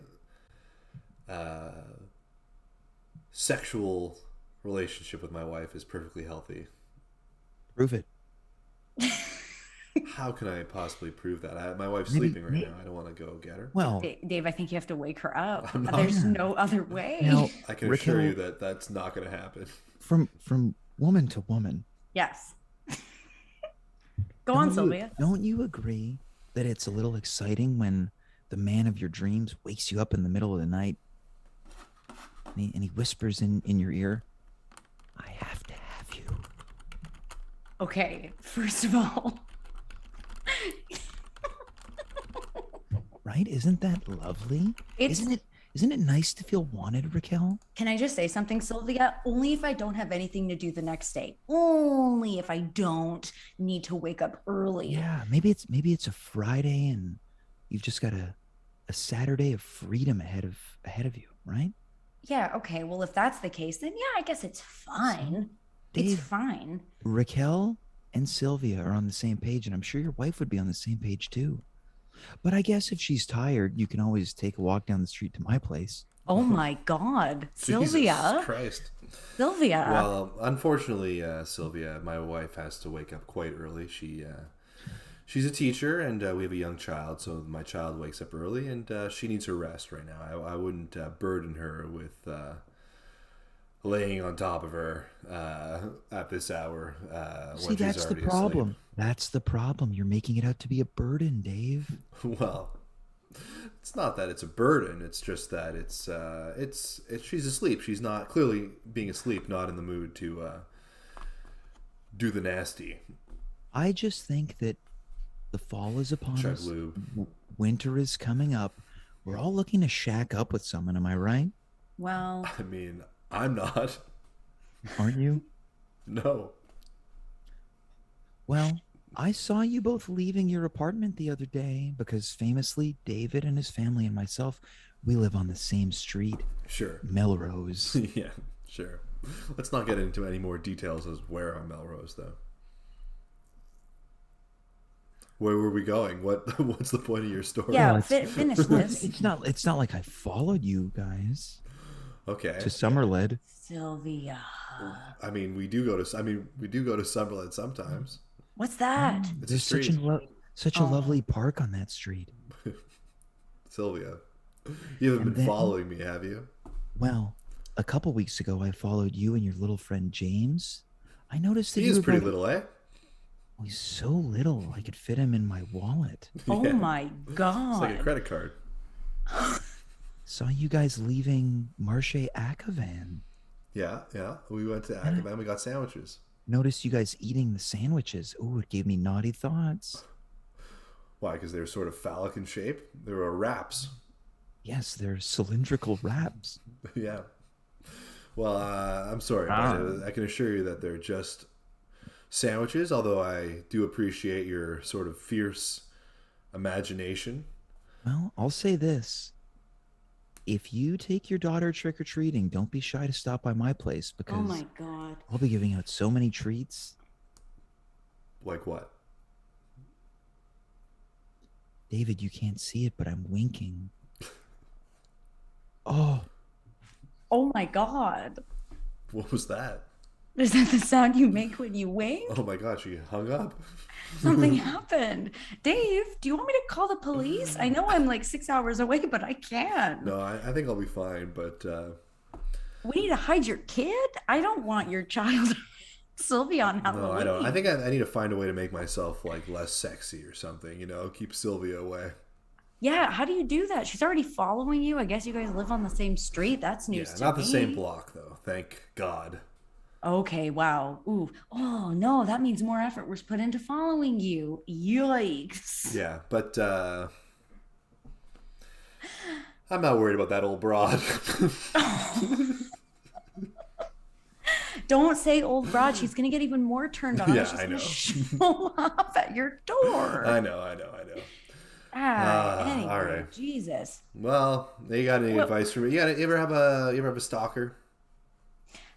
S1: sexual relationship with my wife is perfectly healthy.
S2: Prove it.
S1: How can I possibly prove that? My wife's sleeping right now. I don't want to go get her.
S2: Well,
S6: Dave, I think you have to wake her up. There's no other way.
S2: Now,
S1: I can assure you that that's not going to happen.
S2: From woman to woman.
S6: Yes. Go on, Sylvia.
S2: Don't you agree that it's a little exciting when the man of your dreams wakes you up in the middle of the night and he whispers in your ear, "I have to have you."
S6: Okay, first of all.
S2: Right? Isn't that lovely? Isn't it nice to feel wanted, Racquel?
S6: Can I just say something, Sylvia? Only if I don't have anything to do the next day. Only if I don't need to wake up early.
S2: Yeah, maybe it's a Friday and you've just got a Saturday of freedom ahead of you, right?
S6: Yeah, okay. Well, if that's the case, then yeah, I guess it's fine.
S2: Dave,
S6: it's fine.
S2: Racquel and Sylvia are on the same page, and I'm sure your wife would be on the same page too. But I guess if she's tired, you can always take a walk down the street to my place.
S6: Oh my God, Sylvia!
S1: Jesus Christ,
S6: Sylvia.
S1: Well, unfortunately, Sylvia, my wife has to wake up quite early. She's a teacher, and we have a young child, so my child wakes up early, and she needs her rest right now. I wouldn't burden her with laying on top of her at this hour.
S2: See, that's the problem.
S1: Asleep.
S2: That's the problem. You're making it out to be a burden, Dave.
S1: Well, it's not that it's a burden. It's just that it's she's asleep. She's not clearly being asleep, not in the mood to do the nasty.
S2: I just think that the fall is upon
S1: Chug
S2: us.
S1: lube.
S2: Winter is coming up. We're all looking to shack up with someone. Am I right?
S6: Well,
S1: I mean, I'm not.
S2: Aren't you?
S1: No.
S2: Well, I saw you both leaving your apartment the other day because famously, David and his family and myself, we live on the same street.
S1: Sure.
S2: Melrose.
S1: Yeah, sure. Let's not get into any more details as where on Melrose, though. Where were we going? What's the point of your story?
S6: yeah, finish this.
S2: It's not like I followed you guys
S1: Okay.
S2: to Summerled.
S6: Sylvia.
S1: I mean, we do go to Summerlin sometimes.
S6: What's that?
S1: It's a
S2: There's
S1: street.
S2: such a lovely park on that street.
S1: Sylvia, you haven't
S2: And
S1: been
S2: then-
S1: following me, have you?
S2: Well, a couple weeks ago, I followed you and your little friend James. I noticed that
S1: He
S2: you
S1: is
S2: were
S1: pretty
S2: both-
S1: little, eh?
S2: Oh, he's so little, I could fit him in my wallet.
S6: Oh
S1: Yeah.
S6: my God.
S1: It's like a credit card.
S2: Saw you guys leaving Marche Akavan.
S1: Yeah. We went to Akavan. We got sandwiches.
S2: Noticed you guys eating the sandwiches. Oh, it gave me naughty thoughts.
S1: Why? Because they were sort of phallic in shape. They were wraps.
S2: Yes, they're cylindrical wraps.
S1: Yeah. Well, I'm sorry, but I can assure you that they're just sandwiches, although I do appreciate your sort of fierce imagination.
S2: Well, I'll say this. If you take your daughter trick-or-treating, don't be shy to stop by my place because
S6: Oh my God.
S2: I'll be giving out so many treats.
S1: Like what?
S2: David, you can't see it, but I'm winking. Oh.
S6: Oh my God.
S1: What was that?
S6: Is that the sound you make when you wink?
S1: Oh my gosh, you hung up.
S6: Something happened. Dave, do you want me to call the police? I know I'm like 6 hours away, but I can't.
S1: No, I think I'll be fine, but
S6: We need to hide your kid? I don't want your child Sylvia on Halloween.
S1: no, I don't. I think I need to find a way to make myself like less sexy or something, keep Sylvia away.
S6: Yeah, how do you do that? She's already following you. I guess you guys live on the same street. That's news to
S1: Not
S6: me.
S1: the same block though, thank God.
S6: Okay, wow. Ooh. Oh no, that means more effort was put into following you. Yikes.
S1: Yeah, but I'm not worried about that old broad.
S6: Don't say old broad. She's gonna get even more turned on.
S1: Yeah,
S6: She's
S1: I
S6: gonna
S1: know.
S6: show up at your door.
S1: I know.
S6: Anyway,
S1: all right.
S6: Jesus.
S1: Well, you got any advice for me? You ever have a stalker?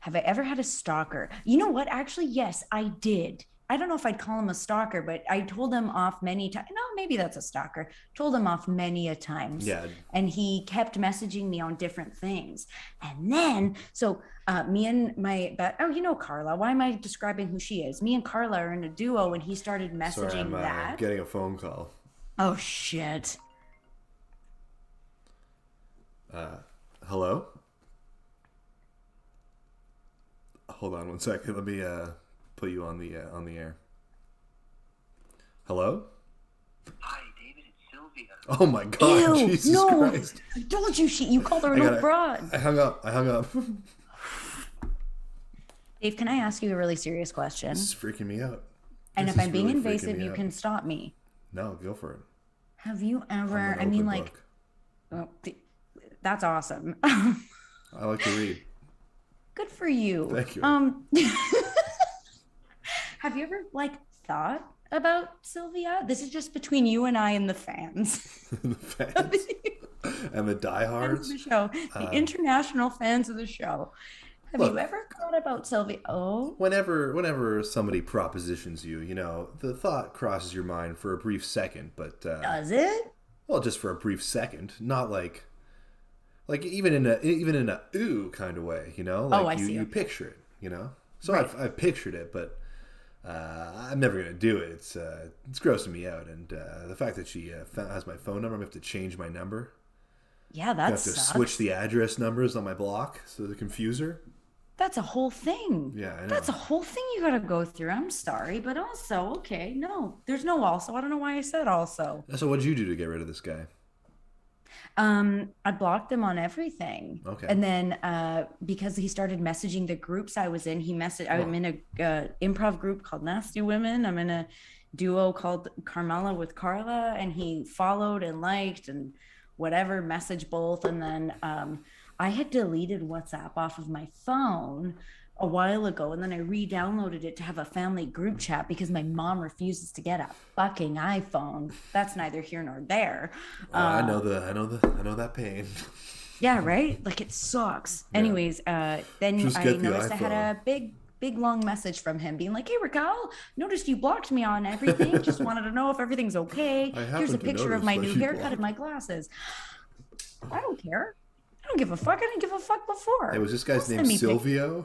S6: Have I ever had a stalker? You know what? Actually, yes, I did. I don't know if I'd call him a stalker, but I told him off many times. No, maybe that's a stalker. Told him off many a times.
S1: Yeah.
S6: And he kept messaging me on different things. And then, so me and Carla. Why am I describing who she is? Me and Carla are in a duo, and he started messaging
S1: Sorry, I'm
S6: that.
S1: getting a phone call.
S6: Oh, shit.
S1: Hello? Hold on one second. Let me put you on the air. Hello?
S7: Hi, David. It's Sylvia.
S1: Oh my God!
S6: Ew,
S1: Jesus
S6: no.
S1: Christ!
S6: I told you you called her an old broad.
S1: I hung up.
S6: Dave, can I ask you a really serious question?
S1: This is freaking me out.
S6: And
S1: This
S6: if
S1: is
S6: I'm being
S1: really freaking
S6: invasive,
S1: me
S6: you
S1: out.
S6: can stop me.
S1: No, go for it.
S6: Have you ever,
S1: I'm an
S6: I mean,
S1: open
S6: like,
S1: book.
S6: well, that's awesome.
S1: I like to read.
S6: Good for you.
S1: Thank you.
S6: Have you ever thought about Sylvia? This is just between you and I and the fans.
S1: The fans and the
S6: Fans
S1: diehards.
S6: of the show, the international fans of the show. Have
S1: Look,
S6: you ever thought about Sylvia? Oh,
S1: Whenever somebody propositions you, the thought crosses your mind for a brief second, but
S6: does it?
S1: well, just for a brief second, not like even in a ooh kind of way,
S6: I see.
S1: you picture it, So
S6: Right.
S1: I've pictured it, but I'm never gonna do it. It's grossing me out, and the fact that she has my phone number, I'm gonna have to change my number.
S6: Yeah,
S1: I
S6: that
S1: have to
S6: sucks.
S1: switch the address numbers on my block so to confuse her.
S6: That's a whole thing.
S1: Yeah, I know.
S6: That's a whole thing you got to go through. I'm sorry, but also, okay, no, there's no also. I don't know why I said also.
S1: So what'd you do to get rid of this guy?
S6: I blocked him on everything.
S1: Okay.
S6: And then because he started messaging the groups I was in, I'm in a improv group called Nasty Women. I'm in a duo called Carmela with Carla, and he followed and liked and whatever, messaged both. And then I had deleted WhatsApp off of my phone a while ago, and then I re-downloaded it to have a family group chat because my mom refuses to get a fucking iPhone. That's neither here nor there.
S1: I know that pain.
S6: Yeah, right? Like, it sucks. Anyways, then
S1: Just
S6: I
S1: get the
S6: noticed I had
S1: iPhone.
S6: a big long message from him being like, "Hey Racquel, noticed you blocked me on everything. Just wanted to know if everything's okay.
S1: I
S6: Here's a
S1: happened to
S6: picture of
S1: notice
S6: my
S1: that
S6: new
S1: you
S6: haircut
S1: blocked
S6: and my glasses." I don't care. I don't give a fuck. I didn't give a fuck before.
S1: Hey, was this guy's
S6: Don't
S1: name
S6: send me
S1: Silvio?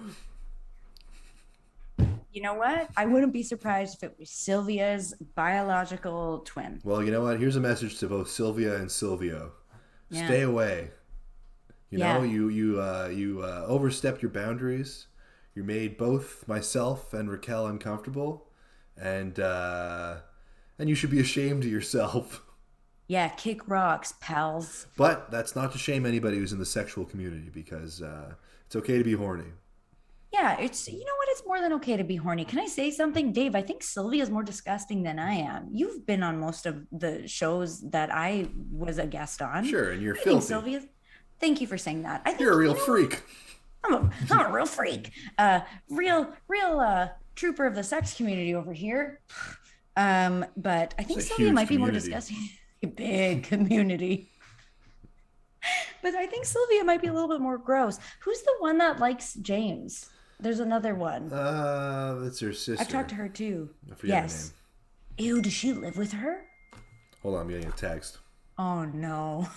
S6: You know what? I wouldn't be surprised if it was Sylvia's biological twin.
S1: Well, you know what? Here's a message to both Sylvia and Silvio.
S6: Yeah.
S1: Stay away.
S6: Yeah.
S1: You overstepped your boundaries. You made both myself and Racquel uncomfortable, and you should be ashamed of yourself.
S6: Yeah, kick rocks, pals.
S1: But that's not to shame anybody who's in the sexual community, because it's okay to be horny.
S6: Yeah, you know what? It's more than okay to be horny. Can I say something, Dave? I think Sylvia's more disgusting than I am. You've been on most of the shows that I was a guest on.
S1: Sure, and you're
S6: I think
S1: filthy.
S6: Thank you for saying that. I think
S1: You're a real freak.
S6: I'm a real freak. Real trooper of the sex community over here. But I think
S1: It's a
S6: Sylvia
S1: huge
S6: might be more
S1: community.
S6: disgusting. Big community. But I think Sylvia might be a little bit more gross. Who's the one that likes James? There's another one.
S1: That's her sister.
S6: I've talked to her too.
S1: I forget
S6: Yes.
S1: her name.
S6: Ew, does she live with her?
S1: Hold on, I'm getting a text.
S6: Oh no.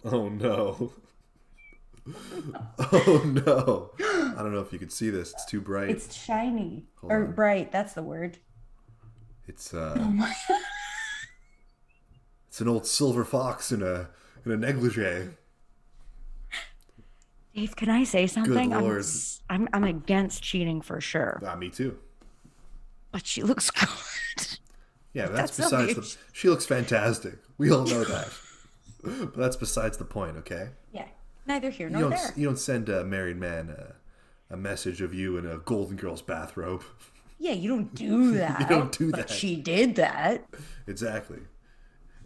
S1: Oh no. Oh no. I don't know if you can see this. It's too bright.
S6: It's shiny.
S1: Hold
S6: Or
S1: on.
S6: bright, that's the word.
S1: It's
S6: Oh my
S1: it's an old silver fox in a negligee.
S6: Dave, can I say something?
S1: Lord.
S6: I'm against cheating for sure.
S1: Me too.
S6: But she looks good.
S1: Yeah,
S6: That's
S1: besides
S6: so
S1: the. She looks fantastic. We all know that. But that's besides the point, okay?
S6: Yeah. Neither here
S1: You
S6: nor
S1: don't
S6: there.
S1: you don't send a married man a message of you in a Golden Girls bathrobe.
S6: Yeah, you don't do that.
S1: don't do
S6: But
S1: that.
S6: she did that.
S1: Exactly.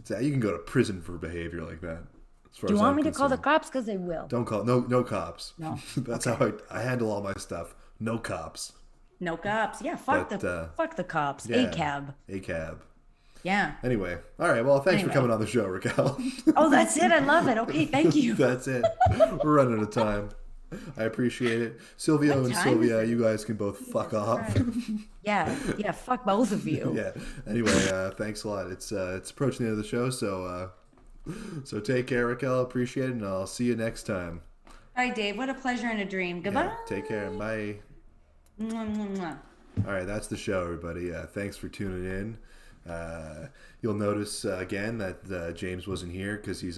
S1: You can go to prison for behavior like that. As far
S6: Do you
S1: as
S6: want
S1: I'm
S6: me to call the
S1: concerned.
S6: cops? Because they will.
S1: Don't call no cops.
S6: No.
S1: That's how I handle all my stuff. No cops.
S6: No cops. Yeah, fuck
S1: But,
S6: the cops.
S1: Yeah.
S6: A cab.
S1: A cab.
S6: Yeah.
S1: Anyway, all right. Well, thanks for
S6: Anyway.
S1: coming on the show, Racquel.
S6: Oh, that's it. I love it. Okay, thank you.
S1: That's it. We're running out of time. I appreciate it. Silvio
S6: What
S1: and
S6: time
S1: Sylvia,
S6: is it?
S1: you guys can both fuck off.
S6: Yeah, fuck both of you.
S1: Yeah. Anyway, thanks a lot. It's approaching the end of the show, so take care, Racquel. Appreciate it, and I'll see you next time.
S6: All right, Dave. What a pleasure and a dream. Goodbye.
S1: Yeah, take care and bye.
S6: Mwah, mwah, mwah.
S1: All right, that's the show, everybody. Thanks for tuning in. You'll notice again that James wasn't here because he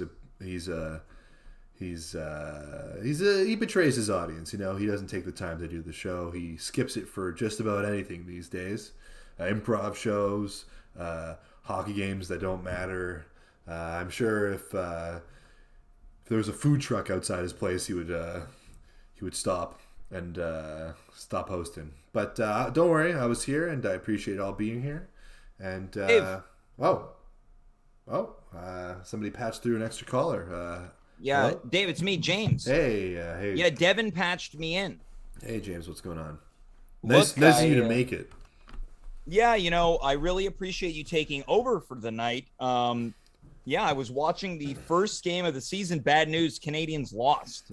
S1: betrays his audience. You know, he doesn't take the time to do the show. He skips it for just about anything these days. Improv shows, hockey games that don't matter. I'm sure if there was a food truck outside his place, he would stop and stop hosting. But don't worry, I was here and I appreciate all being here. And
S3: Dave.
S1: somebody patched through an extra caller.
S3: Yeah,
S1: hello?
S3: Dave, it's me, James.
S1: Hey.
S3: Yeah, Devin patched me in.
S1: Hey, James, what's going on?
S3: Look,
S1: Nice of you to
S3: I,
S1: make it.
S3: Yeah, I really appreciate you taking over for the night. Yeah, I was watching the first game of the season. Bad news, Canadiens lost.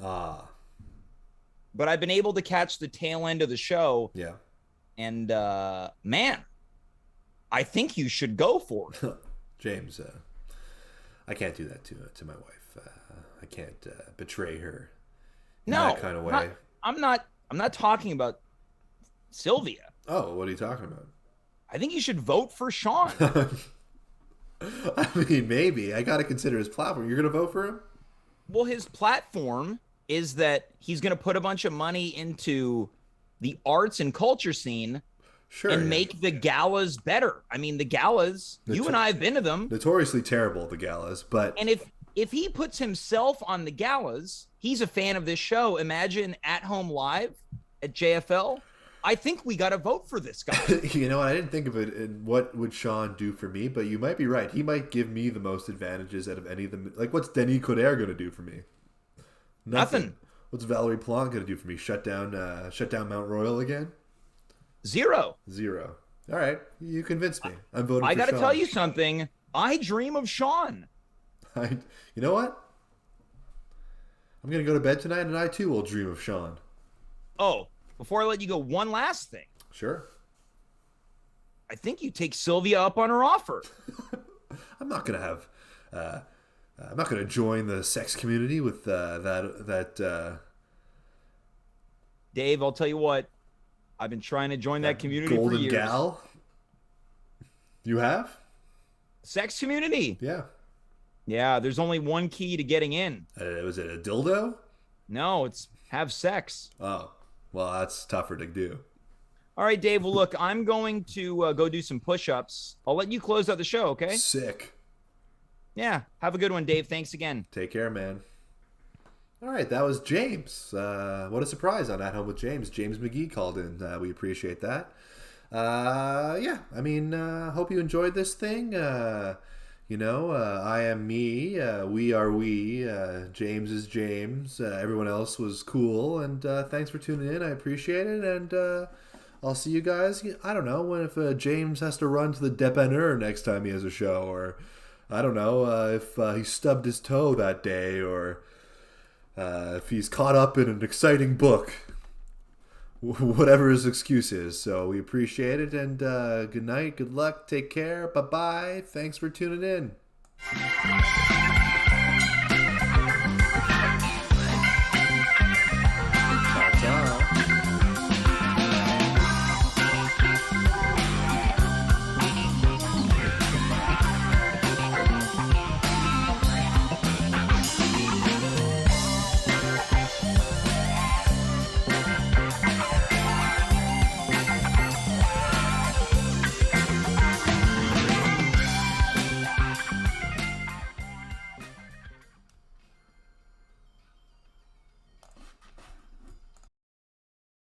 S3: But I've been able to catch the tail end of the show.
S1: Yeah.
S3: And, man, I think you should go for it.
S1: James, I can't do that to my wife. I can't betray her in that kind of way.
S3: I'm not talking about Sylvia.
S1: Oh, what are you talking about?
S3: I think you should vote for Sean.
S1: I mean, maybe. I got to consider his platform. You're going to vote for him?
S3: Well, his platform is that he's going to put a bunch of money into the arts and culture scene and make the galas better. I mean, the galas, you and I have been to them.
S1: Notoriously terrible, the galas, but...
S3: And if he puts himself on the galas, he's a fan of this show. Imagine At Home Live at JFL. I think we got to vote for this guy.
S1: You know, I didn't think of it in what would Sean do for me, but you might be right. He might give me the most advantages out of any of them. Like, what's Denis Coderre going to do for me?
S3: Nothing.
S1: What's Valerie Plante going to do for me? Shut down Mount Royal again?
S3: Zero.
S1: All right. You convinced me. I'm voting for Sean.
S3: I got to tell you something. I dream of Sean.
S1: You know what? I'm going to go to bed tonight, and I, too, will dream of Sean.
S3: Oh, before I let you go, one last thing.
S1: Sure.
S3: I think you take Sylvia up on her offer.
S1: I'm not going to have... I'm not going to join the sex community with that
S3: Dave, I'll tell you what. I've been trying to join that community
S1: golden
S3: for years.
S1: gal. You have?
S3: Sex community.
S1: Yeah.
S3: Yeah, there's only one key to getting in.
S1: Was it a dildo?
S3: No, it's have sex.
S1: Oh, well, that's tougher to do.
S3: All right, Dave. Well, look, I'm going to go do some push-ups. I'll let you close out the show, okay?
S1: Sick.
S3: Yeah. Have a good one, Dave. Thanks again.
S1: Take care, man. All right, that was James. What a surprise on At Home with James. James McGee called in. We appreciate that. Yeah, I mean, hope you enjoyed this thing. I am me. We are we. James is James. Everyone else was cool. And thanks for tuning in. I appreciate it. And I'll see you guys. I don't know if James has to run to the dépanneur next time he has a show. Or I don't know if he stubbed his toe that day. Or if he's caught up in an exciting book. whatever his excuse is. So we appreciate it, and good night, good luck, take care, bye-bye. Thanks for tuning in.